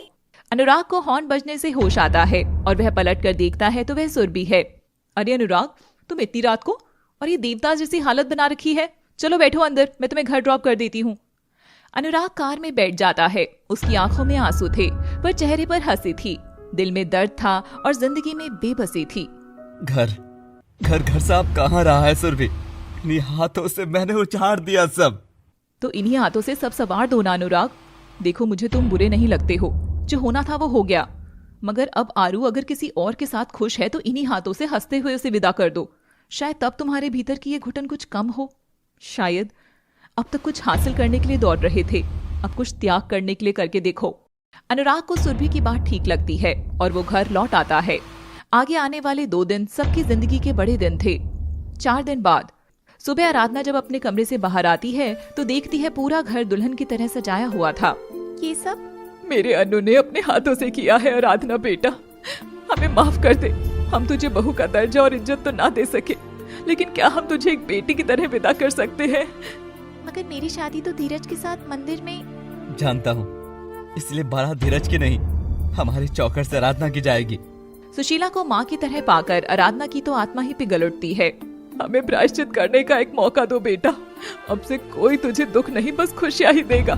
अनुराग को हॉर्न बजने से होश आता है और वह पलट कर देखता है तो वह सुरभि है। अरे अनुराग, तुम इतनी रात को और ये देवदास जैसी हालत बना रखी है। चलो बैठो अंदर, मैं तुम्हें घर ड्रॉप कर देती हूँ। अनुराग कार में बैठ जाता है। उसकी आंखों में आंसू थे पर चेहरे पर हंसी थी। दिल में दर्द था और जिंदगी में बेबसी थी। घर घर घर साहब कहाँ रहा है सुरभि? इन्हीं हाथों से मैंने उजाड़ दिया सब। तो इन्हीं हाथों से सब सवार दो ना अनुराग। देखो, मुझे तुम बुरे नहीं लगते हो, जो होना था वो हो गया। मगर अब आरू अगर किसी और के साथ खुश है तो इन्हीं हाथों से हंसते हुए उसे विदा कर दो। शायद तब तुम्हारे भीतर की ये घुटन कुछ कम हो। शायद अब तक कुछ हासिल करने के लिए दौड़ रहे थे, अब कुछ त्याग करने के लिए करके देखो। अनुराग को सुरभि की बात ठीक लगती है और वो घर लौट आता है। आगे आने वाले 2 दिन सबकी जिंदगी के बड़े दिन थे। 4 दिन बाद सुबह आराधना जब अपने कमरे से बाहर आती है तो देखती है पूरा घर दुल्हन की तरह सजाया हुआ था। ये सब मेरे अनु ने अपने हाथों से किया है। आराधना बेटा, हमें माफ कर दे। हम तुझे बहू का दर्जा और इज्जत तो ना दे सके, लेकिन क्या हम तुझे एक बेटी की तरह विदा कर सकते हैं? मगर मेरी शादी तो धीरज के साथ मंदिर में। जानता हूँ, इसलिए बारात धीरज की नहीं, हमारी चौखट से आराधना की जाएगी। सुशीला को माँ की तरह पाकर आराधना की तो आत्मा ही पिघल उठती है। हमें प्रायश्चित करने का एक मौका दो बेटा। अब से कोई तुझे दुख नहीं, बस खुशियां ही देगा।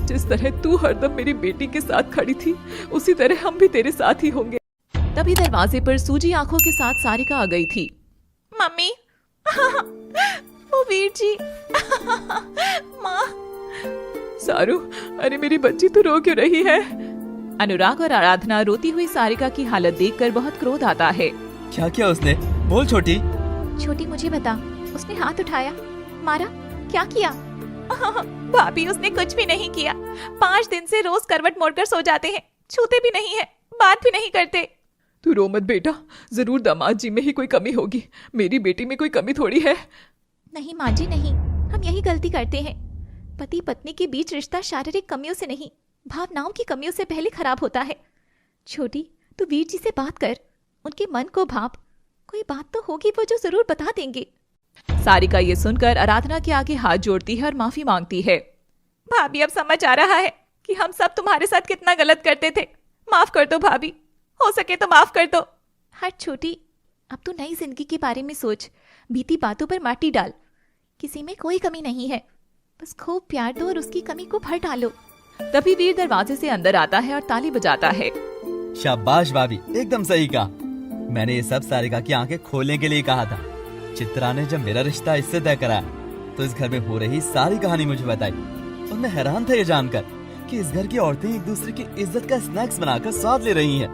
जिस तरह तू हरदम मेरी बेटी के साथ खड़ी थी, उसी तरह हम भी तेरे साथ ही होंगे। तभी दरवाजे पर सूजी आंखों के साथ सारिका आ गई थी। मम्मी वो वीर जी माँ। सारू, अरे मेरी बच्ची तू रो क्यों रही है? अनुराग और आराधना रोती हुई सारिका की हालत देखकर बहुत क्रोध आता है। क्या किया उसने? बोल छोटी। छोटी मुझे बता, उसने हाथ उठाया, मारा, क्या किया? भाभी उसने कुछ भी नहीं किया। 5 दिन से रोज करवट मोड़कर सो जाते हैं, छूते भी नहीं है, बात भी नहीं करते। तू रो मत बेटा, जरूर दामाद जी में ही कोई कमी होगी, मेरी बेटी में कोई कमी थोड़ी है। नहीं माँ जी नहीं, हम यही गलती करते हैं। पति पत्नी के बीच रिश्ता शारीरिक कमियों से नहीं, भावनाओं की कमियों से पहले खराब होता है। छोटी, तू वीर जी से बात कर, उनके मन को भाप। कोई बात तो होगी वो जो जरूर बता देंगे। सारिका ये सुनकर आराधना के आगे हाथ जोड़ती है और माफी मांगती है। भाभी अब समझ आ रहा है कि हम सब तुम्हारे साथ कितना गलत करते थे। माफ कर दो भाभी, हो सके तो माफ कर दो। हट छोटी, अब तू नई जिंदगी के बारे में सोच, बीती बातों पर माटी डाल। किसी में कोई कमी नहीं है, बस खूब प्यार दो और उसकी कमी को भर डालो। तभी वीर दरवाजे से अंदर आता है और ताली बजाता है। शाबाश भाभी, एकदम सही कहा। मैंने ये सब सारिका की आंखें खोलने के लिए कहा था। चित्रा ने जब मेरा रिश्ता इससे तय कराया तो इस घर में हो रही सारी कहानी मुझे बताई और मैं हैरान था ये जानकर कि इस घर की औरतें एक दूसरे की इज्जत का स्नैक्स बनाकर स्वाद ले रही हैं।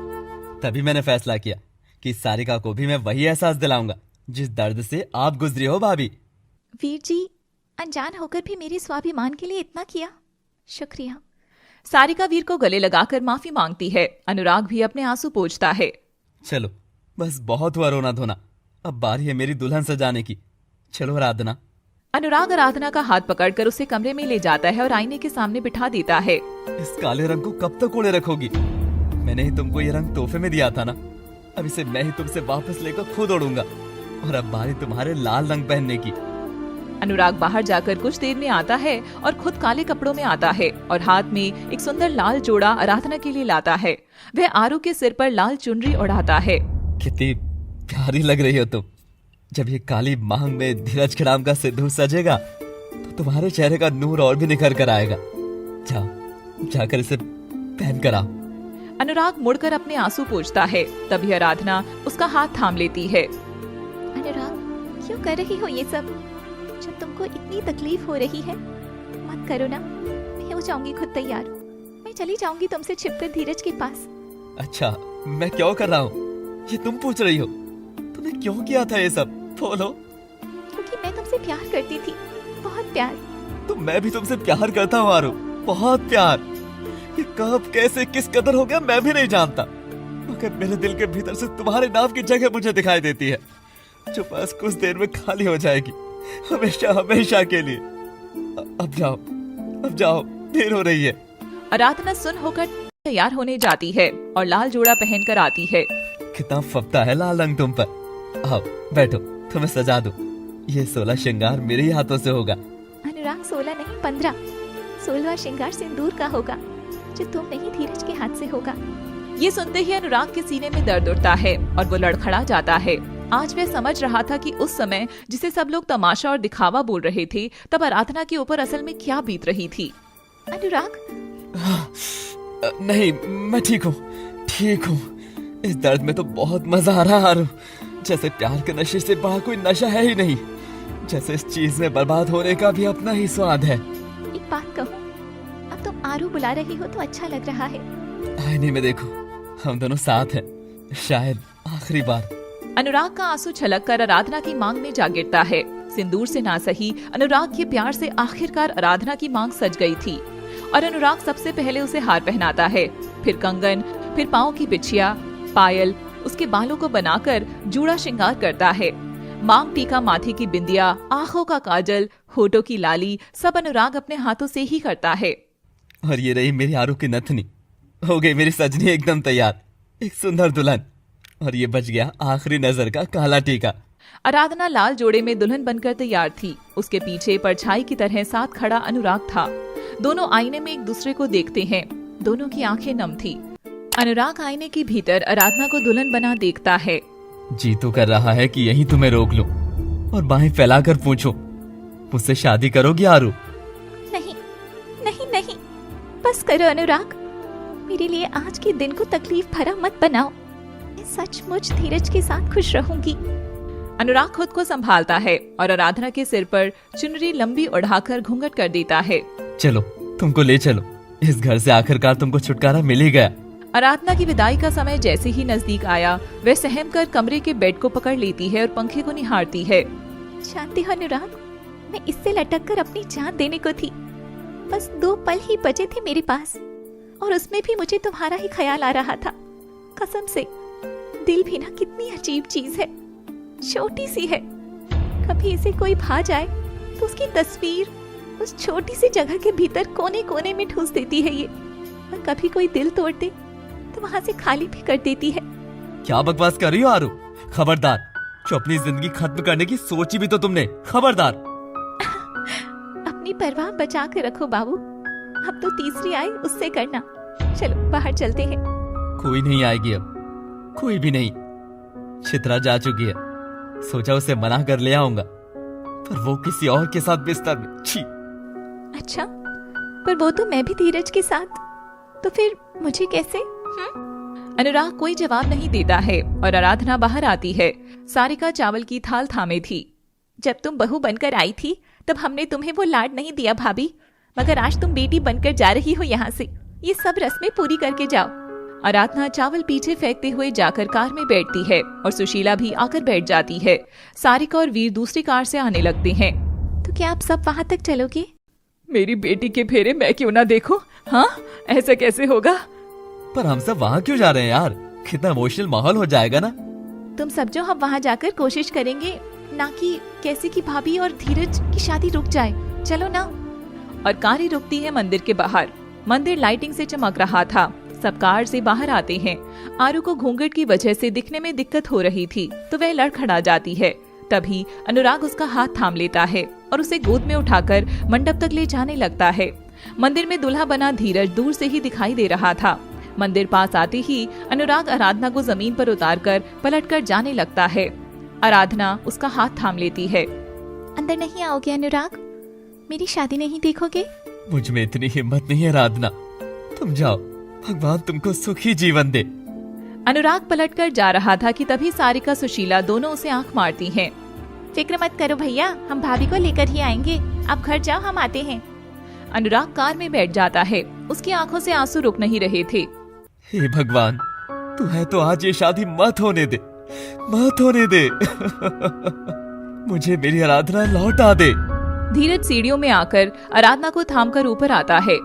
तभी मैंने फैसला किया कि सारिका को भी मैं वही एहसास दिलाऊंगा जिस दर्द से आप गुजरी हो भाभी। वीर जी, अनजान होकर भी मेरे स्वाभिमान के लिए इतना किया, शुक्रिया। सारिका वीर को गले लगाकर माफी मांगती है। अनुराग भी अपने आंसू पोंछता है। चलो बस बहुत हुआ रोना धोना, अब बारी है मेरी दुल्हन सजाने की। चलो आराधना। अनुराग आराधना का हाथ पकड़कर उसे कमरे में ले जाता है और आईने के सामने बिठा देता है। इस काले रंग को कब तक ओढ़े रखोगी? मैंने ही तुमको ये रंग तोहफे में दिया था ना, अब इसे मैं ही तुमसे वापस लेकर खुद ओढ़ूंगा और अब बारी तुम्हारे लाल रंग पहनने की। अनुराग बाहर जाकर कुछ देर में आता है और खुद काले कपड़ों में आता है और हाथ में एक सुंदर लाल जोड़ा आराधना के लिए लाता है। वह आरू के सिर पर लाल चुनरी ओढ़ाता है। कितनी प्यारी लग रही हो तुम। जब ये काली मांग में धीरज के नाम का सिंदूर सजेगा तो तुम्हारे चेहरे का नूर और भी निखर कर आएगा। जाओ, जाकर इसे पहन कर आओ। अनुराग मुड़कर अपने आंसू पोंछता है। तभी आराधना उसका हाथ थाम लेती है। अनुराग, क्यों कर रही हो ये सब? जब तुमको इतनी तकलीफ हो रही है, मत करो ना। मैं हो जाऊंगी खुद तैयार, मैं चली जाऊंगी तुमसे छिपकर धीरज के पास। अच्छा, मैं क्यों कर रहा हूँ ये तुम पूछ रही हो? तुमने क्यों किया था ये सब? बोलो। क्योंकि मैं तुमसे प्यार करती थी, बहुत प्यार। तो मैं भी तुमसे प्यार करता हूँ आरू, बहुत प्यार। ये कब कैसे किस कदर हो गया मैं भी नहीं जानता, मगर मेरे दिल के भीतर से तुम्हारे नाम की जगह मुझे दिखाई देती है, जो बस कुछ देर में खाली हो जाएगी, हमेशा हमेशा के लिए। अब जाओ, अब जाओ, देर हो रही है। आराधना सुन होकर तैयार होने जाती है और लाल जोड़ा पहनकर आती है। कितना फबता है लाल रंग तुम पर। आओ बैठो, तुम्हें सजा दूं। ये 16 श्रृंगार मेरे ही हाथों से होगा। अनुराग 16 नहीं 15, 16वां श्रृंगार सिंदूर का होगा, जो तुम नहीं धीरज के हाथ से होगा। ये सुनते ही अनुराग के सीने में दर्द उठता है और वो लड़खड़ा जाता है। आज वह समझ रहा था कि उस समय जिसे सब लोग तमाशा और दिखावा बोल रहे थे, तब आराधना के ऊपर असल में क्या बीत रही थी। अनुराग, नहीं, मैं ठीक हूँ। इस दर्द में तो बहुत मजा आ रहा है आरू। जैसे प्यार के नशे से बड़ा कोई नशा है ही नहीं। जैसे इस चीज में बर्बाद होने का भी अपना ही स्वाद है। एक बात कहूँ, अब तुम आरू बुला रही हो तो अच्छा लग रहा है। आईने में देखो, हम दोनों साथ हैं, शायद आखिरी बार। अनुराग का आंसू छलक कर आराधना की मांग में जा गिरता है। सिंदूर से ना सही, अनुराग के प्यार से आखिरकार आराधना की मांग सज गई थी और अनुराग सबसे पहले उसे हार पहनाता है, फिर कंगन, फिर पाँव की बिछिया, पायल, उसके बालों को बनाकर जूड़ा श्रृंगार करता है। मांग टीका, माथे की बिंदिया, आंखों का काजल, होठों की लाली, सब अनुराग अपने हाथों से ही करता है। और ये रही मेरी आरू की नथनी। हो गई मेरी सजनी एकदम तैयार, एक सुंदर दुल्हन। और ये बच गया आखिरी नजर का काला टीका। आराधना लाल जोड़े में दुल्हन बनकर तैयार थी। उसके पीछे परछाई की तरह साथ खड़ा अनुराग था। दोनों आईने में एक दूसरे को देखते हैं। दोनों की आंखें नम थी। अनुराग आईने के भीतर आराधना को दुल्हन बना देखता है। जी तो कर रहा है कि यहीं तुम्हें रोक लूं और बाहें फैलाकर पूछो, मुझसे शादी करोगी आरू? नहीं नहीं नहीं, बस करो अनुराग। मेरे लिए आज के दिन को तकलीफ भरा मत बनाओ। मैं सचमुच धीरज के साथ खुश रहूंगी। अनुराग खुद को संभालता है और आराधना के सिर पर चुनरी लंबी उड़ाकर घूंघट कर देता है। चलो, तुमको ले चलो। इस घर से आखिरकार तुमको छुटकारा मिल ही गया। आराधना की विदाई का समय जैसे ही नजदीक आया, वह सहम कर कमरे के बेड को पकड़ लेती है और पंखे को निहारती है। जानते हो अनुराग, मैं इससे लटक कर अपनी जान देने को थी। बस 2 पल ही बचे थे मेरे पास और उसमें भी मुझे तुम्हारा ही ख्याल आ रहा था। कसम से, दिल भी ना कितनी अजीब चीज है, छोटी सी है। कभी इसे कोई भा जाए तो उसकी तस्वीर उस छोटी सी जगह के भीतर कोने कोने में ठूस देती है ये। और कभी कोई दिल तोड़ दे तो वहां से खाली भी कर देती है। क्या बकवास कर रही हो आरू? खबरदार, जो अपनी जिंदगी खत्म करने की सोची भी तो तुमने। खबरदार। अपनी परवाह बचा के रखो बाबू। अब तो तीसरी आई उससे करना। चलो बाहर चलते हैं। कोई नहीं आएगी अब, कोई भी नहीं। चित्रा जा चुकी है। सोचा उसे मना कर ले आऊंगा, पर वो किसी और के साथ बिस्तर में। छी। अच्छा, पर वो तो मैं भी धीरज के साथ, तो फिर मुझे कैसे? अनुराग कोई जवाब नहीं देता है और आराधना बाहर आती है। सारिका चावल की थाल थामे थी। जब तुम बहू बनकर आई थी तब हमने तुम्हें वो लाड नहीं दिया भाभी, मगर आज तुम बेटी बनकर जा रही हो यहाँ से। ये सब रस्में पूरी करके जाओ। आराधना चावल पीछे फेंकते हुए जाकर कार में बैठती है और सुशीला भी आकर बैठ जाती है। सारिका और वीर दूसरी कार से आने लगते हैं। तो क्या आप सब वहाँ तक चलोगे? मेरी बेटी के फेरे मैं क्यों ना देखूं? हाँ, ऐसा कैसे होगा? पर हम सब वहाँ क्यों जा रहे हैं यार? कितना इमोशनल माहौल हो जाएगा ना। तुम सब जो हम वहाँ जाकर कोशिश करेंगे, ना कि कैसे कि भाभी और धीरज की शादी रुक जाए। चलो ना। और कार ही रुकती है मंदिर के बाहर। मंदिर लाइटिंग से चमक रहा था। सब कार से बाहर आते हैं। आरू को घूंघट की वजह से दिखने में दिक्कत हो रही थी, तो वह लड़खड़ा जाती है। तभी अनुराग उसका हाथ थाम लेता है और उसे गोद में उठाकर मंडप तक ले जाने लगता है। मंदिर में दूल्हा बना धीरज दूर से ही दिखाई दे रहा था। मंदिर पास आते ही अनुराग आराधना को जमीन पर उतारकर पलटकर जाने लगता है। आराधना उसका हाथ थाम लेती है। अंदर नहीं आओगे अनुराग? मेरी शादी नहीं देखोगे? मुझ में इतनी हिम्मत नहीं है आराधना। तुम जाओ, भगवान तुमको सुखी जीवन दे। अनुराग पलटकर जा रहा था कि तभी सारिका, सुशीला दोनों उसे आंख मारती हैं। फिक्र मत करो भैया, हम भाभी को लेकर ही आएंगे। आप घर जाओ, हम आते हैं। अनुराग कार में बैठ जाता है। उसकी आंखों से आंसू रुक नहीं रहे थे। हे भगवान, तू है तो आज ये शादी मत होने दे, मत होने दे। मुझे मेरी आराधना लौटा दे। धीरज सीढ़ियों में आकर आराधना को थामकर ऊपर आता है।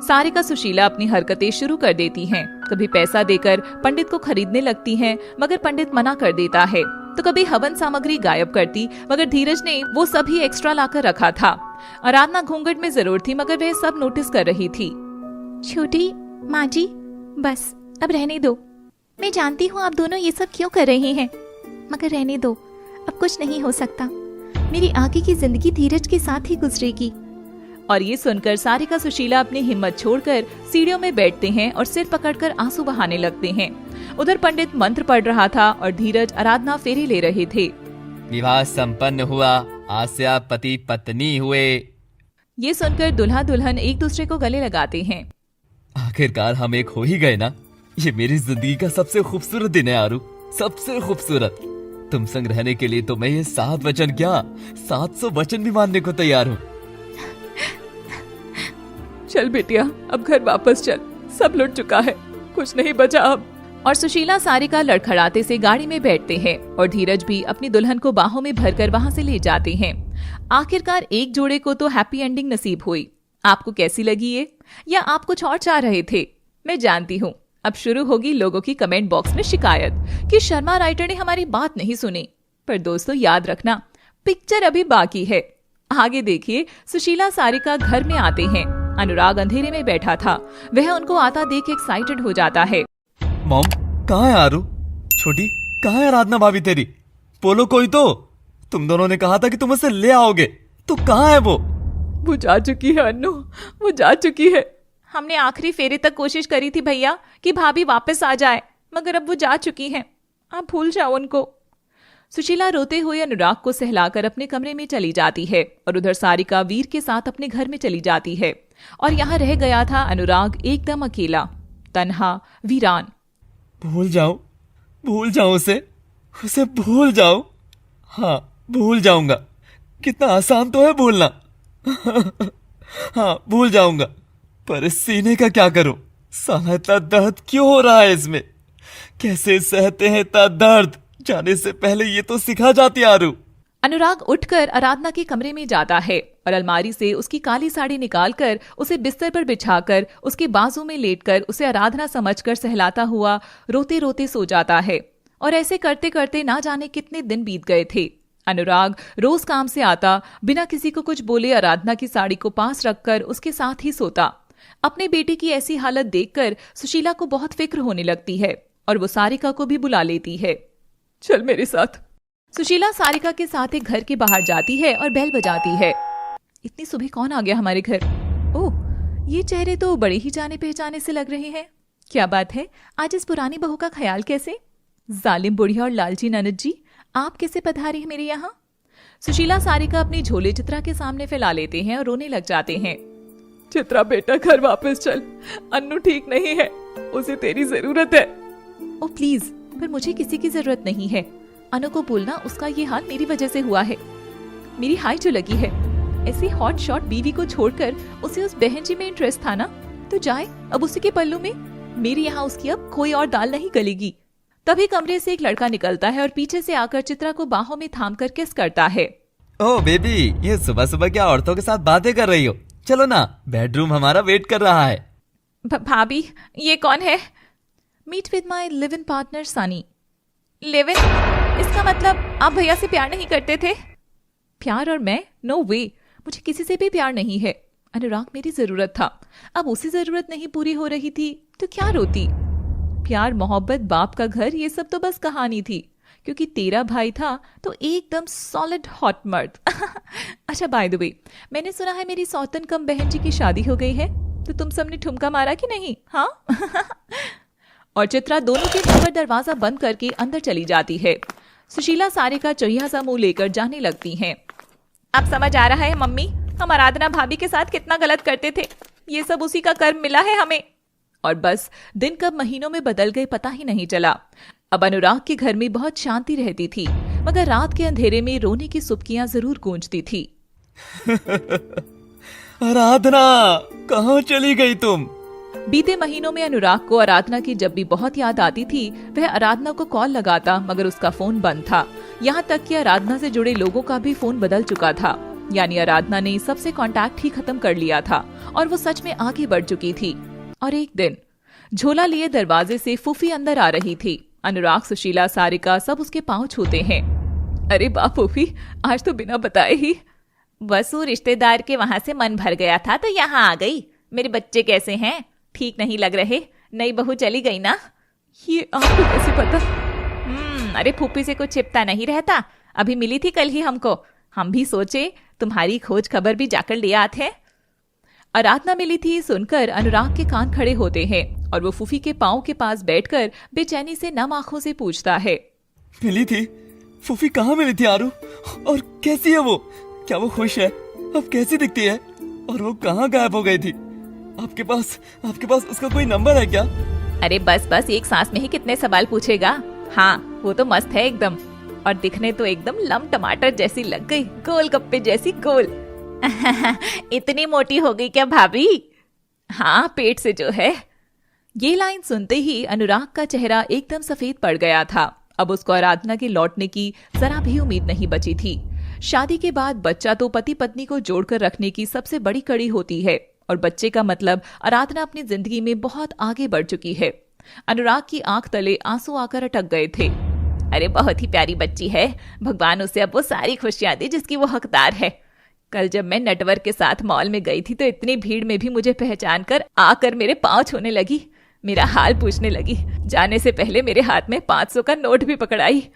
सारिका, सुशीला अपनी हरकतें शुरू कर देती हैं। कभी पैसा देकर पंडित को खरीदने लगती हैं, मगर पंडित मना कर देता है। तो कभी हवन सामग्री गायब करती, मगर धीरज ने वो सभी एक्स्ट्रा लाकर रखा था। आराधना घूंघट में जरूर थी, मगर वह सब नोटिस कर रही थी। छोटी माँ जी, बस अब रहने दो। मैं जानती हूँ आप दोनों ये सब क्यों कर रहे हैं, मगर रहने दो। अब कुछ नहीं हो सकता। मेरी आगे की जिंदगी धीरज के साथ ही गुजरेगी। और ये सुनकर सारिका सुशीला अपनी हिम्मत छोड़कर सीढ़ियों में बैठते हैं और सिर पकड़कर आंसू बहाने लगते हैं। उधर पंडित मंत्र पढ़ रहा था और धीरज आराधना फेरे ले रहे थे। विवाह संपन्न हुआ, आज से आप पति पत्नी हुए। ये सुनकर दुल्हा दुल्हन एक दूसरे को गले लगाते हैं। आखिरकार हम एक हो ही गए ना। ये मेरी जिंदगी का सबसे खूबसूरत दिन है आरू, सबसे खूबसूरत। तुम संग रहने के लिए तो मैं ये 7 वचन क्या 700 वचन भी मानने को तैयार हूँ। चल बेटिया, अब घर वापस चल, सब लुट चुका है, कुछ नहीं बचा अब। और सुशीला सारिका लड़खड़ाते से गाड़ी में बैठते हैं और धीरज भी अपनी दुल्हन को बाहों में भरकर वहां से ले जाते हैं। आखिरकार एक जोड़े को तो हैप्पी एंडिंग नसीब हुई। आपको कैसी लगी ये, या आप कुछ और चाह रहे थे? मैं जानती हूँ अब शुरू होगी लोगों की कमेंट बॉक्स में शिकायत कि शर्मा राइटर ने हमारी बात नहीं सुनी। पर दोस्तों याद रखना, पिक्चर अभी बाकी है। आगे देखिए, सुशीला सारिका घर में आते हैं। अनुराग अंधेरे में बैठा था, वह उनको आता देख एक्साइटेड हो जाता है। मॉम, कहाँ है आरू? छोटी, कहाँ है आराधना भाभी तेरी? बोलो कोई तो। तुम दोनों ने कहा था कि तुम उसे ले आओगे, तो कहाँ है वो जा चुकी है अन्नू, वो जा चुकी है। हमने आखिरी फेरे तक कोशिश करी थी भैया कि भाभी वापस आ जाए, मगर अब वो जा चुकी हैं। आप भूल जाओ उनको। सुशीला रोते हुए अनुराग को सहलाकर अपने कमरे में चली जाती है और उधर सारिका वीर के साथ अपने घर में चली जाती है। और यहाँ रह गया था अनुराग एकदम अकेला, तन्हा, वीरान। भूल जाऊं उसे भूल जाऊं। हाँ, भूल जाऊंगा। कितना आसान तो है भूलना। हाँ, भूल जाऊंगा, पर इस सीने का क्या करूं? साला इतना दर्द क्यों हो रहा है इसमें? कैसे सहते हैं इतना दर्द? जाने से पहले ये तो सिखा जाती आरू। अनुराग उठकर आराधना के कमरे में जाता है और अलमारी से उसकी काली साड़ी निकालकर उसे बिस्तर पर बिछाकर उसके बाजू में लेटकर उसे आराधना समझकर सहलाता हुआ रोते रोते सो जाता है। और ऐसे करते करते ना जाने कितने दिन बीत गए थे। अनुराग रोज काम से आता, बिना किसी को कुछ बोले आराधना की साड़ी को पास रखकर उसके साथ ही सोता। अपने बेटे की ऐसी हालत देखकर सुशीला को बहुत फिक्र होने लगती है और वो सारिका को भी बुला लेती है। चल मेरे साथ। सुशीला सारिका के साथ एक घर के बाहर जाती है और बेल बजाती है। इतनी सुबह कौन आ गया हमारे घर? ओह, ये चेहरे तो बड़े ही जाने पहचाने से लग रहे हैं। क्या बात है, आज इस पुरानी बहू का ख्याल कैसे? जालिम बुढ़िया और लालची ननद जी, आप कैसे पधारी हैं मेरे यहाँ? सुशीला सारिका अपनी झोले चित्रा के सामने फैला लेते हैं और रोने लग जाते हैं। चित्रा बेटा, घर वापस चल, अन्नू ठीक नहीं है, उसे तेरी जरूरत है। ओ प्लीज, पर मुझे किसी की जरूरत नहीं है। अनु को बोलना उसका ये हाल मेरी वजह से हुआ है। मेरी हाई जो लगी है, ऐसी हॉट शॉट बीवी को छोड़कर उसे उस बहन जी में इंटरेस्ट था ना, तो जाए अब उसी के पल्लू में। मेरे यहाँ उसकी अब कोई और दाल नहीं गलेगी। तभी कमरे से एक लड़का निकलता है और पीछे से आकर चित्रा को बाहों में थाम कर किस करता है। ओह बेबी, ये सुबह सुबह क्या औरतों के साथ बातें कर रही हो? चलो ना, बेडरूम हमारा वेट कर रहा है। भाभी, ये कौन है? Meet with my live in partner Sunny. Live in? इसका मतलब आप भैया से प्यार नहीं करते थे? प्यार और मैं? नो वे, मुझे किसी से भी प्यार नहीं है। अनुराग मेरी जरूरत था, अब उसी जरूरत नहीं पूरी हो रही थी तो क्या रोती? प्यार, मोहब्बत, बाप का घर, ये सब तो बस कहानी थी, क्योंकि तेरा भाई था तो एकदम सॉलिड हॉट मर्द। अच्छा बाय द वे, मैंने सुना है मेरी सौतन कम बहन जी की शादी हो गई है, तो तुम सबने ठुमका मारा कि नहीं? हाँ। और चित्रा दोनों के मुंह पर दरवाजा बंद करके अंदर चली जाती है। सुशीला सारिका चोहिया सा मुंह लेकर जाने लगती हैं। अब समझ आ रहा है मम्मी, हम आराधना भाभी के साथ कितना गलत करते थे। ये सब उसी का कर्म मिला है हमें। और बस दिन कब महीनों में बदल गए पता ही नहीं चला। अब अनुराग के घर में बहुत शांति रहती थी, मगर रात के अंधेरे में रोने की सुबकियां जरूर गूंजती थी। आराधना, कहाँ चली गई तुम? बीते महीनों में अनुराग को आराधना की जब भी बहुत याद आती थी, वह आराधना को कॉल लगाता, मगर उसका फोन बंद था। यहाँ तक कि आराधना से जुड़े लोगों का भी फोन बदल चुका था। यानी आराधना ने सबसे कांटेक्ट ही खत्म कर लिया था और वो सच में आगे बढ़ चुकी थी। और एक दिन झोला लिए दरवाजे से फूफी अंदर आ रही थी। अनुराग, सुशीला, सारिका सब उसके पांव छूते हैं। अरे बा फूफी, आज तो बिना बताए ही। बस वो रिश्तेदार के वहां से मन भर गया था तो यहाँ आ गई। मेरे बच्चे कैसे हैं? ठीक नहीं लग रहे? नई बहू चली गई ना? ये आपको कैसे पता? अरे फूफी से कुछ छिपता नहीं रहता। अभी मिली थी कल ही हमको। हम भी सोचे तुम्हारी खोज खबर भी जाकर ले आते हैं। आराधना मिली थी सुनकर अनुराग के कान खड़े होते हैं और वो फूफी के पाँव के पास बैठकर बेचैनी से नम आंखों से पूछता है। मिली थी? फूफी कहाँ मिली थी आरू? और कैसी है वो? क्या वो खुश है? अब कैसी दिखती है? और वो कहाँ गायब हो गई थी? आपके पास उसका कोई नंबर है क्या? अरे बस बस, एक सांस में ही कितने सवाल पूछेगा। हाँ, वो तो मस्त है एकदम, और दिखने तो एकदम लम टमाटर जैसी लग गई, गोलगप्पे जैसी गोल। इतनी मोटी हो गई क्या भाभी? हाँ, पेट से जो है। ये लाइन सुनते ही अनुराग का चेहरा एकदम सफेद पड़ गया था। अब उसको आराधना के लौटने की जरा भी उम्मीद नहीं बची थी। शादी के बाद बच्चा तो पति पत्नी को जोड़कर रखने की सबसे बड़ी कड़ी होती है, और बच्चे का मतलब आराधना अपनी जिंदगी में बहुत आगे बढ़ चुकी है। अनुराग की आंख तले आंसू आकर अटक गए थे। अरे बहुत ही प्यारी बच्ची है, भगवान उसे अब वो सारी खुशियां दे जिसकी वो हकदार है। कल जब मैं नेटवर्क के साथ मॉल में गई थी तो इतनी भीड़ में भी मुझे पहचान कर आकर मेरे पांव छूने लगी, मेरा हाल पूछने लगी। जाने से पहले मेरे हाथ में 500 का नोट भी पकड़ाई।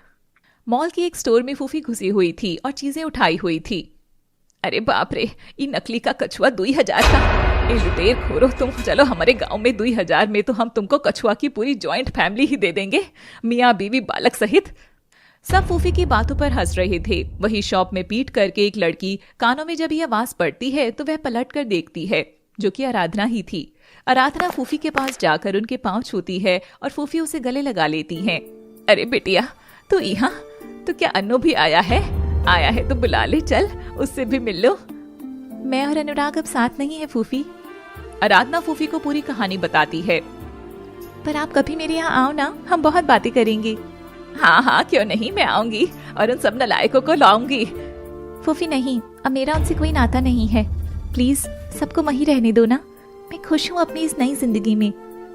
मॉल की एक स्टोर में फूफी घुसी हुई थी और चीजें उठाई हुई थी। अरे बाप रे, ये नकली का कछुआ 2000 का। ए लुटेर खोरो तुम, चलो हमारे गांव में 2000 में तो हम तुमको कछुआ की पूरी जॉइंट फैमिली ही दे देंगे, मियाँ बीवी बालक सहित। सब फूफी की बातों पर हंस रहे थे। वही शॉप में पीट करके एक लड़की कानों में जब ये आवाज पड़ती है तो वह पलट कर देखती है, जो कि आराधना ही थी। आराधना फूफी के पास जाकर उनके पांव छूती है और फूफी उसे गले लगा लेती हैं। अरे बिटिया, तू यहाँ? तो क्या अन्नू भी आया है तो बुला ले, चल उससे भी मिल लो। मैं और अनुराग अब साथ नहीं है फूफी। आराधना फूफी को पूरी कहानी बताती है। पर आप कभी मेरे यहाँ आओ ना, हम बहुत बातें करेंगे। हाँ, क्यों नहीं, मैं आऊंगी और उन सब नालायकों को लाऊंगी। फूफी नहीं, अब मेरा उनसे कोई नाता नहीं है। प्लीज सबको वहीं रहने दो ना। मैं खुश हूँ अपनी इस नई जिंदगी में।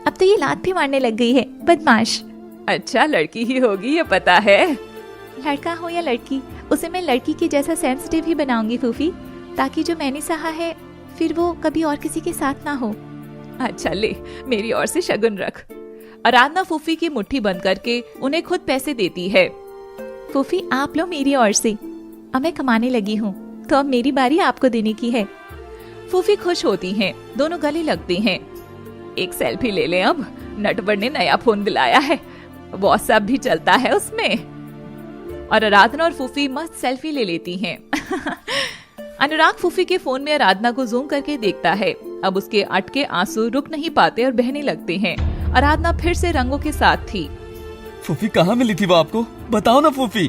अब तो ये लात भी मारने लग गई है, बदमाश। अच्छा, लड़की ही होगी ये पता है। लड़का हो या लड़की, उसे मैं लड़की के जैसा सेंसिटिव ही बनाऊंगी फूफी, ताकि जो मैंने सहा है फिर वो कभी और किसी के साथ ना हो। अच्छा ले, मेरी ओर से शगुन रख। आराधना फूफी की मुट्ठी बंद करके उन्हें खुद पैसे देती है। फूफी आप लो मेरी ओर से, अब मैं कमाने लगी हूँ तो अब मेरी बारी आपको देने की है। फूफी खुश होती हैं, दोनों गले लगते हैं। एक सेल्फी ले लें अब, नटवर ने नया फोन दिलाया है, व्हाट्सएप भी चलता है उसमें। और आराधना और फूफी मस्त सेल्फी ले लेती हैं। अनुराग फूफी के फोन में आराधना को जूम करके देखता है। अब उसके अटके आंसू रुक नहीं पाते और बहने लगते हैं। आराधना फिर से रंगों के साथ थी। फूफी कहाँ मिली थी वो आपको? बताओ ना फूफी।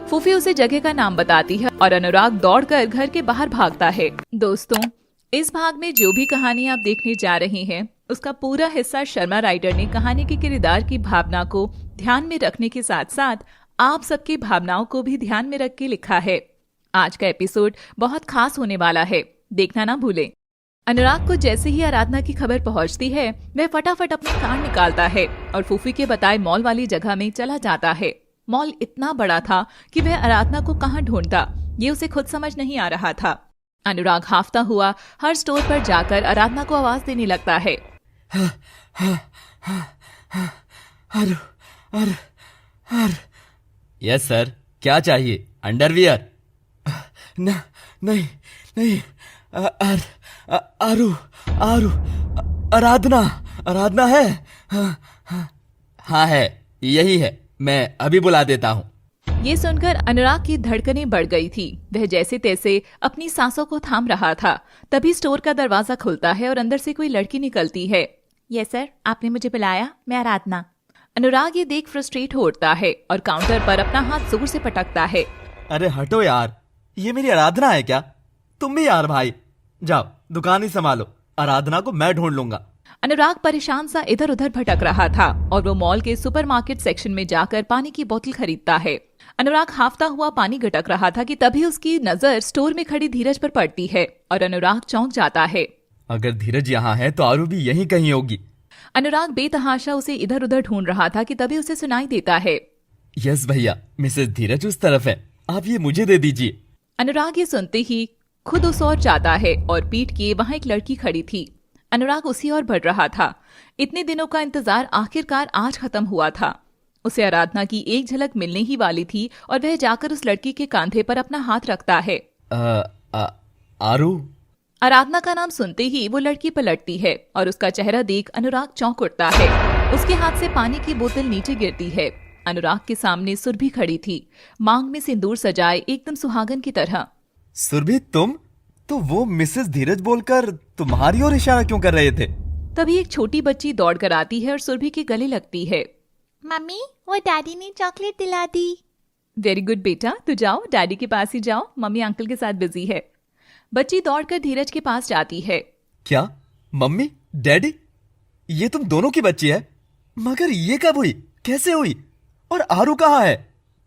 फूफी उसे जगह का नाम बताती है और अनुराग दौड़कर घर के बाहर भागता है। दोस्तों, इस भाग में जो भी कहानी आप देखने जा रहे हैं उसका पूरा हिस्सा शर्मा राइटर ने कहानी के किरदार की भावना को ध्यान में रखने के साथ साथ आप सबकी भावनाओं को भी ध्यान में रख के लिखा है। आज का एपिसोड बहुत खास होने वाला है, देखना ना भूलें। अनुराग को जैसे ही आराधना की खबर पहुंचती है, वह फटाफट अपनी कार निकालता है और फूफी के बताए मॉल वाली जगह में चला जाता है। मॉल इतना बड़ा था कि वह आराधना को कहां ढूंढता, ये उसे खुद समझ नहीं आ रहा था। अनुराग हाफता हुआ हर स्टोर पर जाकर आराधना को आवाज देने लगता है। यस सर, क्या चाहिए? अंडरवियर? नहीं, आरू, आराधना है? हाँ है, यही है, मैं अभी बुला देता हूँ। ये सुनकर अनुराग की धड़कनें बढ़ गई थी। वह जैसे तैसे अपनी सांसों को थाम रहा था। तभी स्टोर का दरवाजा खुलता है और अंदर से कोई लड़की निकलती है। यस सर, आपने मुझे बुलाया, मैं आराधना। अनुराग ये देख फ्रस्ट्रेट हो उठता है और काउंटर पर अपना हाथ जोर से पटकता है। अरे हटो यार, ये मेरी आराधना है क्या? तुम भी यार भाई, जाओ दुकान ही संभालो, आराधना को मैं ढूंढ लूंगा। अनुराग परेशान सा इधर उधर भटक रहा था और वो मॉल के सुपरमार्केट सेक्शन में जाकर पानी की बोतल खरीदता है। अनुराग हाफता हुआ पानी गटक रहा था कि तभी उसकी नजर स्टोर में खड़ी धीरज पर पड़ती है और अनुराग चौंक जाता है। अगर धीरज यहाँ है तो आरू भी यहीं कहीं होगी। अनुराग बेतहाशा उसे इधर उधर ढूंढ रहा था कि तभी उसे सुनाई देता है। यस भैया, मिसेस धीरज उस तरफ है, आप ये मुझे दे दीजिए। अनुराग ये सुनते ही खुद उस ओर जाता है और पीठ किए वहां एक लड़की खड़ी थी। अनुराग उसी ओर बढ़ रहा था। इतने दिनों का इंतजार आखिरकार आज खत्म हुआ था। उसे आराधना की एक झलक मिलने ही वाली थी और वह जाकर उस लड़की के कांधे पर अपना हाथ रखता है। आरू? आराधना का नाम सुनते ही वो लड़की पलटती है और उसका चेहरा देख अनुराग चौंक उठता है। उसके हाथ से पानी की बोतल नीचे गिरती है। अनुराग के सामने सुरभि खड़ी थी, मांग में सिंदूर सजाए एकदम सुहागन की तरह। सुरभि, तुम तो वो मिसेस धीरज बोलकर तुम्हारी ओर इशारा क्यों कर रहे थे? तभी एक छोटी बच्ची दौड़ कर आती है और सुरभि के गले लगती है। मम्मी, वो डैडी ने चॉकलेट दिला दी। वेरी गुड बेटा, तू जाओ, डैडी के पास ही जाओ, मम्मी अंकल के साथ बिजी है। बच्ची दौड़कर धीरज के पास जाती है। क्या? मम्मी, डैडी, ये तुम दोनों की बच्ची है? मगर ये कब हुई, कैसे हुई, और आरू कहाँ है?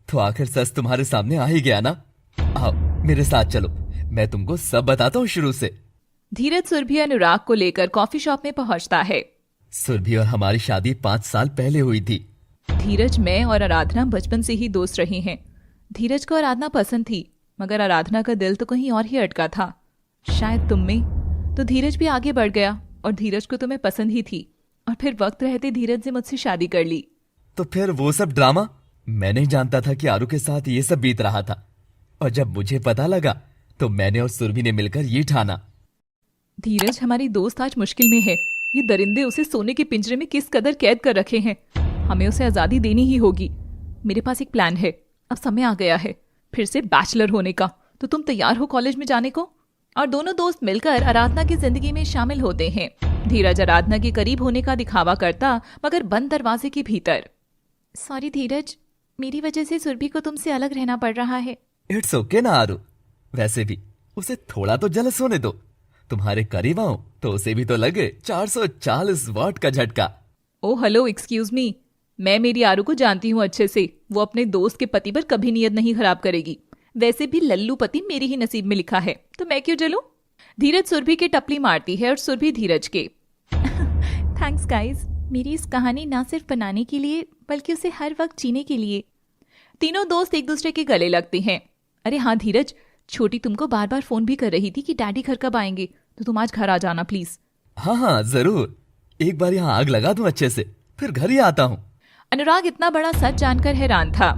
तो आखिर सच तुम्हारे सामने आ ही गया ना। आओ मेरे साथ चलो, मैं तुमको सब बताता हूँ शुरू से। धीरज सुरभि अनुराग को लेकर कॉफी शॉप में पहुंचता है। सुरभि और हमारी शादी 5 साल पहले हुई थी। धीरज, मैं और आराधना बचपन से ही दोस्त रहे हैं। धीरज को आराधना पसंद थी, मगर आराधना का दिल तो कहीं और ही अटका था, शायद तुम में। तो धीरज भी आगे बढ़ गया और धीरज को तुम्हें पसंद ही थी, और फिर वक्त रहते धीरज ने मुझसे शादी कर ली। तो फिर वो सब ड्रामा? मैं नहीं जानता था कि आरू के साथ ये सब बीत रहा था, और जब मुझे पता लगा तो मैंने और सुरभि ने मिलकर ये ठाना। धीरज, हमारी दोस्त आज मुश्किल में है। ये दरिंदे उसे सोने के पिंजरे में किस कदर कैद कर रखे हैं। हमें उसे आजादी देनी ही होगी। मेरे पास एक प्लान है। अब समय आ गया है फिर से बैचलर होने का। तो तुम तैयार हो कॉलेज में जाने को? और दोनों दोस्त मिलकर आराधना की जिंदगी में शामिल होते हैं। धीरज आराधना के करीब होने का दिखावा करता, मगर बंद दरवाजे के भीतर। सॉरी धीरज, मेरी वजह से सुरभि को तुमसे अलग रहना पड़ रहा है। इट्स ओके ना आरू, वैसे भी उसे थोड़ा तो जलस होने दो। तुम्हारे करीब आऊं तो उसे भी तो लगे 440 वाट का झटका। ओ हेलो, एक्सक्यूज मी, मैं मेरी आरू को जानती हूँ अच्छे से। वो अपने दोस्त के पति पर कभी नियत नहीं खराब करेगी। वैसे भी लल्लू पति मेरे ही नसीब में लिखा है, तो मैं क्यों जलूं? धीरज सुरभि के टपली मारती है और सुरभि धीरज के। थैंक्स गाइस, मेरी इस कहानी ना सिर्फ बनाने के लिए बल्कि उसे हर वक्त जीने के लिए। तीनों दोस्त एक दूसरे के गले लगते हैं। अरे हाँ धीरज, छोटी तुमको बार बार फोन भी कर रही थी कि डैडी घर कब आएंगे, तो तुम आज घर आ जाना प्लीज। हाँ जरूर, एक बार यहाँ आग लगा दूं अच्छे से, फिर घर ही आता हूँ। अनुराग इतना बड़ा सच जानकर हैरान था।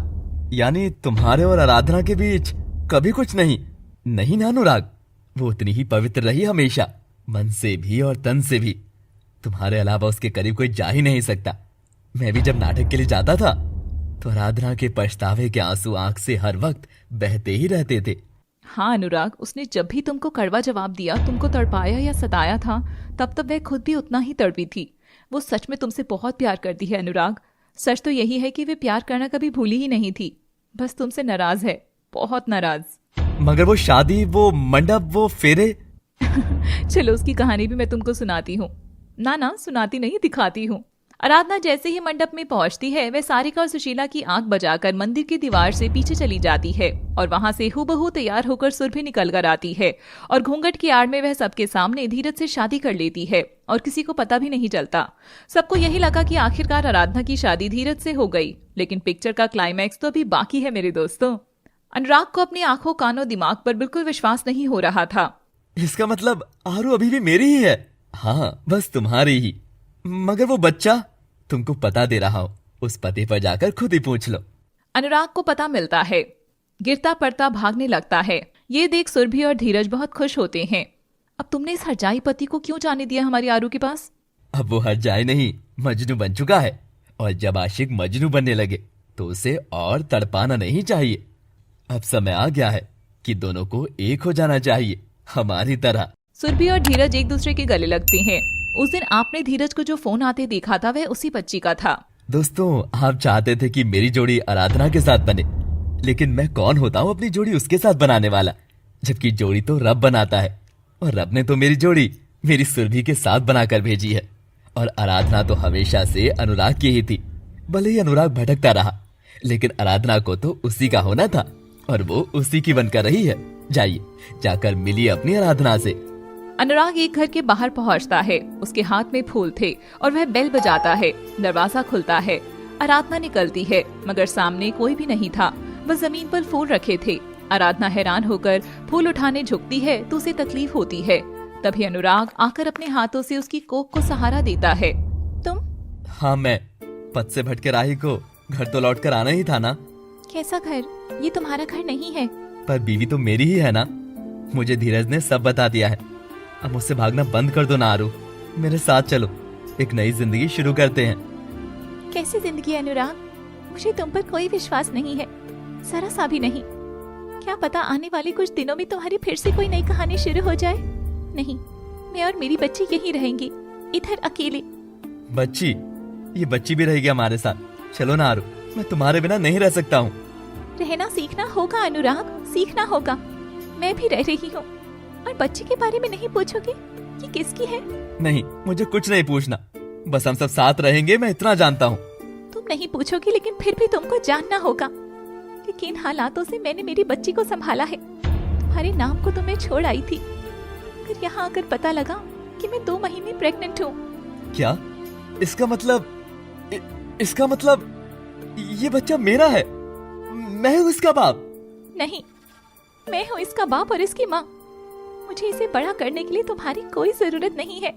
यानी तुम्हारे और आराधना के बीच कभी कुछ नहीं? नहीं ना अनुराग, वो उतनी ही पवित्र रही हमेशा, मन से भी और तन से भी। तुम्हारे अलावा उसके करीब कोई जा ही नहीं सकता। मैं भी जब नाटक के लिए जाता था तो आराधना के पछतावे के आंसू आंख से हर वक्त बहते ही रहते थे। हाँ अनुराग, उसने जब भी तुमको कड़वा जवाब दिया, तुमको तड़पाया या सताया था, तब वह खुद भी उतना ही तड़पी थी। वो सच में तुमसे बहुत प्यार करती है अनुराग। सच तो यही है कि वे प्यार करना कभी भूली ही नहीं थी, बस तुमसे नाराज है, बहुत नाराज। मगर वो शादी, वो मंडप, वो फेरे। चलो उसकी कहानी भी मैं तुमको सुनाती हूँ। ना सुनाती नहीं, दिखाती हूँ। आराधना जैसे ही मंडप में पहुंचती है, वह सारिका और सुशीला की आंख बजाकर मंदिर की दीवार से पीछे चली जाती है और वहां से हूबहू तैयार होकर सुरभि निकल कर आती है और घूंघट की आड़ में वह सबके सामने धीरज से शादी कर लेती है और किसी को पता भी नहीं चलता। सबको यही लगा कि आखिरकार आराधना की शादी धीरज से हो गई, लेकिन पिक्चर का क्लाइमैक्स तो अभी बाकी है मेरे दोस्तों। अनुराग को अपनी आंखों, कानों, दिमाग पर बिल्कुल विश्वास नहीं हो रहा था। इसका मतलब आरू अभी भी मेरी ही है? हाँ, बस तुम्हारी ही। मगर वो बच्चा, तुमको पता दे रहा हूँ, उस पते पर जाकर खुद ही पूछ लो। अनुराग को पता मिलता है, गिरता पड़ता भागने लगता है। ये देख सुरभि और धीरज बहुत खुश होते हैं। अब तुमने इस हरजाई पति को क्यों जाने दिया हमारी आरू के पास? अब वो हरजाई नहीं, मजनू बन चुका है, और जब आशिक मजनू बनने लगे तो उसे और तड़पाना नहीं चाहिए। अब समय आ गया है कि दोनों को एक हो जाना चाहिए, हमारी तरह। सुरभि और धीरज एक दूसरे के गले लगते हैं। उस दिन आपने धीरज को जो फोन आते देखा था, वह उसी बच्ची का था। दोस्तों, आप चाहते थे कि मेरी जोड़ी आराधना के साथ बने, लेकिन मैं कौन होता हूँ अपनी जोड़ी उसके साथ बनाने वाला, जबकि जोड़ी तो रब बनाता है, और रब ने तो मेरी जोड़ी मेरी सुरभि के साथ बनाकर भेजी है। और आराधना तो हमेशा से अनुराग की ही थी। भले ही अनुराग भटकता रहा, लेकिन आराधना को तो उसी का होना था, और वो उसी की बनकर रही है। जाइए, जाकर मिलिए अपनी आराधना से। अनुराग एक घर के बाहर पहुंचता है। उसके हाथ में फूल थे और वह बेल बजाता है। दरवाजा खुलता है। आराधना निकलती है, मगर सामने कोई भी नहीं था। बस जमीन पर फूल रखे थे। आराधना हैरान होकर फूल उठाने झुकती है तो उसे तकलीफ होती है। तभी अनुराग आकर अपने हाथों से उसकी कोख को सहारा देता है। तुम? हाँ, मैं पद से भटके राही को घर तो लौट कर आना ही था ना। कैसा घर? ये तुम्हारा घर नहीं है। पर बीवी तो मेरी ही है ना। मुझे धीरज ने सब बता दिया है। अब मुझसे भागना बंद कर दो ना आरू, मेरे साथ चलो, एक नई जिंदगी शुरू करते हैं। कैसी जिंदगी अनुराग? मुझे तुम पर कोई विश्वास नहीं है, जरा सा भी नहीं। क्या पता आने वाले कुछ दिनों में तुम्हारी फिर से कोई नई कहानी शुरू हो जाए। नहीं, मैं और मेरी बच्ची यहीं रहेंगी, इधर अकेले। बच्ची? ये बच्ची भी रहेगी हमारे साथ। चलो ना आरू, मैं तुम्हारे बिना नहीं रह सकता हूँ। रहना सीखना होगा अनुराग, सीखना होगा। मैं भी रह रही हूँ। और बच्ची के बारे में नहीं पूछोगे कि किसकी है? नहीं, मुझे कुछ नहीं पूछना, बस हम सब साथ रहेंगे, मैं इतना जानता हूँ। तुम नहीं पूछोगे, लेकिन फिर भी तुमको जानना होगा कि किन हालातों से मैंने मेरी बच्ची को संभाला है। तुम्हारे नाम को तो मैं छोड़ आई थी, अगर यहाँ आकर पता लगा कि मैं 2 महीने प्रेग्नेंट हूँ। क्या? इसका मतलब ये बच्चा मेरा है? मैं हूँ इसका बाप? नहीं, मैं हूँ इसका बाप और इसकी माँ। मुझे इसे बड़ा करने के लिए तुम्हारी कोई जरूरत नहीं है।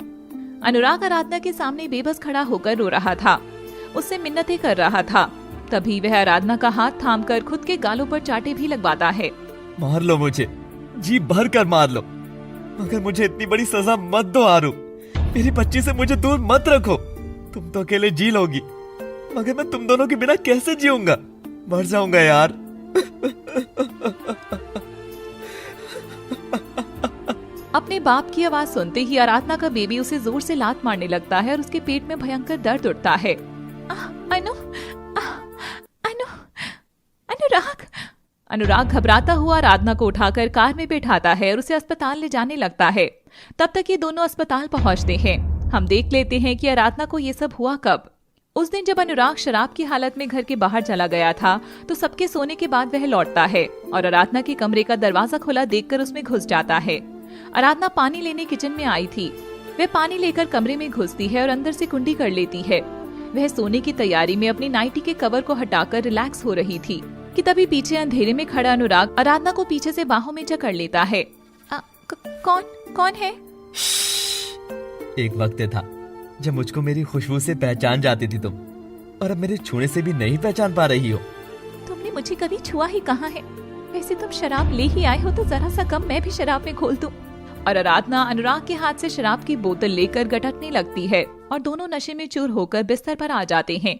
अनुराग आराधना के सामने बेबस खड़ा होकर रो रहा था, उससे मिन्नतें कर रहा था। तभी वह आराधना का हाथ थामकर खुद के गालों पर चाटे भी लगवाता है। मार लो मुझे, जी भर कर मार लो, मगर मुझे इतनी बड़ी सजा मत दो आरू। मेरी बच्ची से मुझे दूर मत रखो। तुम तो अकेले जी लोगी, मगर मैं तुम दोनों के बिना कैसे जीऊंगा? मर जाऊंगा यार। अपने बाप की आवाज सुनते ही आराधना का बेबी उसे जोर से लात मारने लगता है और उसके पेट में भयंकर दर्द उठता है। अनु, अनु, अनुराग। अनुराग घबराता हुआ आराधना को उठाकर कार में बैठाता है और उसे अस्पताल ले जाने लगता है। तब तक ये दोनों अस्पताल पहुंचते हैं। हम देख लेते हैं कि आराधना को ये सब हुआ कब। उस दिन जब अनुराग शराब की हालत में घर के बाहर चला गया था, तो सबके सोने के बाद वह लौटता है और आराधना के कमरे का दरवाजा खुला देखकर उसमें घुस जाता है। आराधना पानी लेने किचन में आई थी। वह पानी लेकर कमरे में घुसती है और अंदर से कुंडी कर लेती है। वह सोने की तैयारी में अपनी नाइटी के कवर को हटाकर रिलैक्स हो रही थी कि तभी पीछे अंधेरे में खड़ा अनुराग आराधना को पीछे से बाहों में जकड़ लेता है। कौन है? एक वक्त था जब मुझको मेरी खुशबू से पहचान जाती थी तुम, और अब मेरे छूने से भी नहीं पहचान पा रही हो। तुमने मुझे कभी छुआ ही कहाँ है? वैसे तुम शराब ले ही आए हो तो जरा सा कम मैं भी शराब में घोल दूं। और आराधना अनुराग के हाथ से शराब की बोतल लेकर गटकने लगती है और दोनों नशे में चूर होकर बिस्तर पर आ जाते हैं।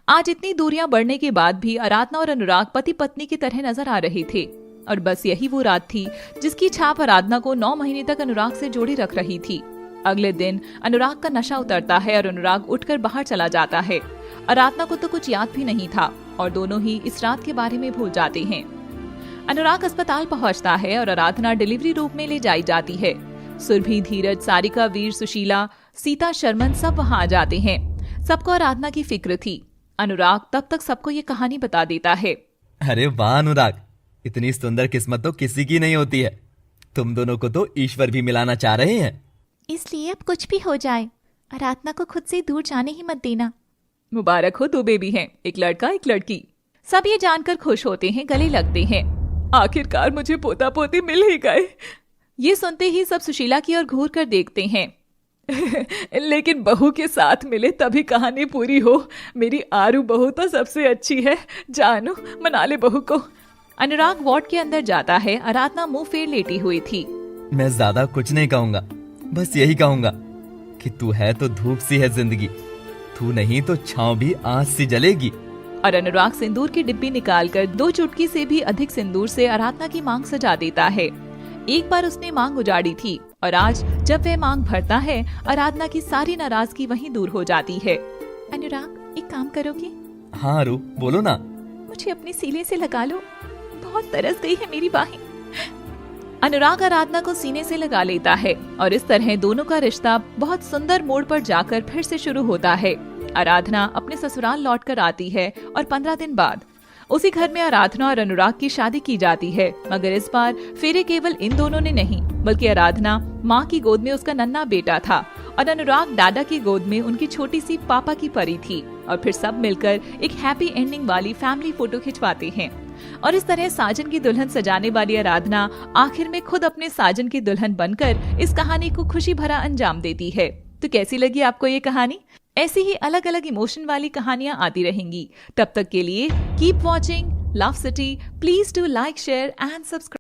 आज इतनी दूरियां बढ़ने के बाद भी आराधना और अनुराग पति पत्नी की तरह नजर आ रहे थे, और बस यही वो रात थी जिसकी छाप आराधना को 9 महीने तक अनुराग से जोड़े रख रही थी। अगले दिन अनुराग का नशा उतरता है और अनुराग उठकर बाहर चला जाता है। आराधना को तो कुछ याद भी नहीं था और दोनों ही इस रात के बारे में भूल जाते हैं। अनुराग अस्पताल पहुंचता है और आराधना डिलीवरी रूम में ले जाई जाती है। सुरभि, धीरज, सारिका, वीर, सुशीला, सीता, शर्मन सब वहां आ जाते हैं। सबको आराधना की फिक्र थी। अनुराग तब तक सबको ये कहानी बता देता है। अरे वाह अनुराग, इतनी सुंदर किस्मत तो किसी की नहीं होती है। तुम दोनों को तो ईश्वर भी मिलाना चाह रहे हैं। इसलिए अब कुछ भी हो जाए, आराधना को खुद से दूर जाने ही मत देना। मुबारक हो, 2 बेबी हैं, एक लड़का एक लड़की। सब ये जानकर खुश होते हैं, गले लगते हैं। आखिरकार मुझे पोता पोती मिल ही गए। ये सुनते ही सब सुशीला की ओर घूर कर देखते हैं। लेकिन बहू के साथ मिले तभी कहानी पूरी हो। मेरी आरू बहू तो सबसे अच्छी है। जानू, मना ले बहू को। अनुराग वार्ड के अंदर जाता है। आराधना मुंह फेर लेटी हुई थी। मैं ज्यादा कुछ नहीं कहूंगा, बस यही कहूंगा कि तू है तो धूप सी है जिंदगी, तू नहीं तो छांव भी आंच सी जलेगी। और अनुराग सिंदूर की डिब्बी निकालकर 2 चुटकी से भी अधिक सिंदूर से आराधना की मांग सजा देता है। एक बार उसने मांग उजाड़ी थी और आज जब वह मांग भरता है, आराधना की सारी नाराजगी वहीं दूर हो जाती है। अनुराग, एक काम करोगे? हाँ आरू, बोलो ना। मुझे अपने सीने से लगा लो, बहुत तरस गई है मेरी बाहें। अनुराग आराधना को सीने से लगा लेता है और इस तरह दोनों का रिश्ता बहुत सुंदर मोड़ पर जाकर फिर से शुरू होता है। आराधना अपने ससुराल लौटकर आती है और 15 दिन बाद उसी घर में आराधना और अनुराग की शादी की जाती है। मगर इस बार फेरे केवल इन दोनों ने नहीं, बल्कि आराधना माँ की गोद में उसका नन्हा बेटा था और अनुराग दादा की गोद में उनकी छोटी सी पापा की परी थी। और फिर सब मिलकर एक हैप्पी एंडिंग वाली फैमिली फोटो खिंचवाते हैं। और इस तरह साजन की दुल्हन सजाने वाली आराधना आखिर में खुद अपने साजन की दुल्हन बनकर इस कहानी को खुशी भरा अंजाम देती है। तो कैसी लगी आपको ये कहानी? ऐसी ही अलग अलग इमोशन वाली कहानियां आती रहेंगी। तब तक के लिए keep watching love city. Please do like, share and subscribe.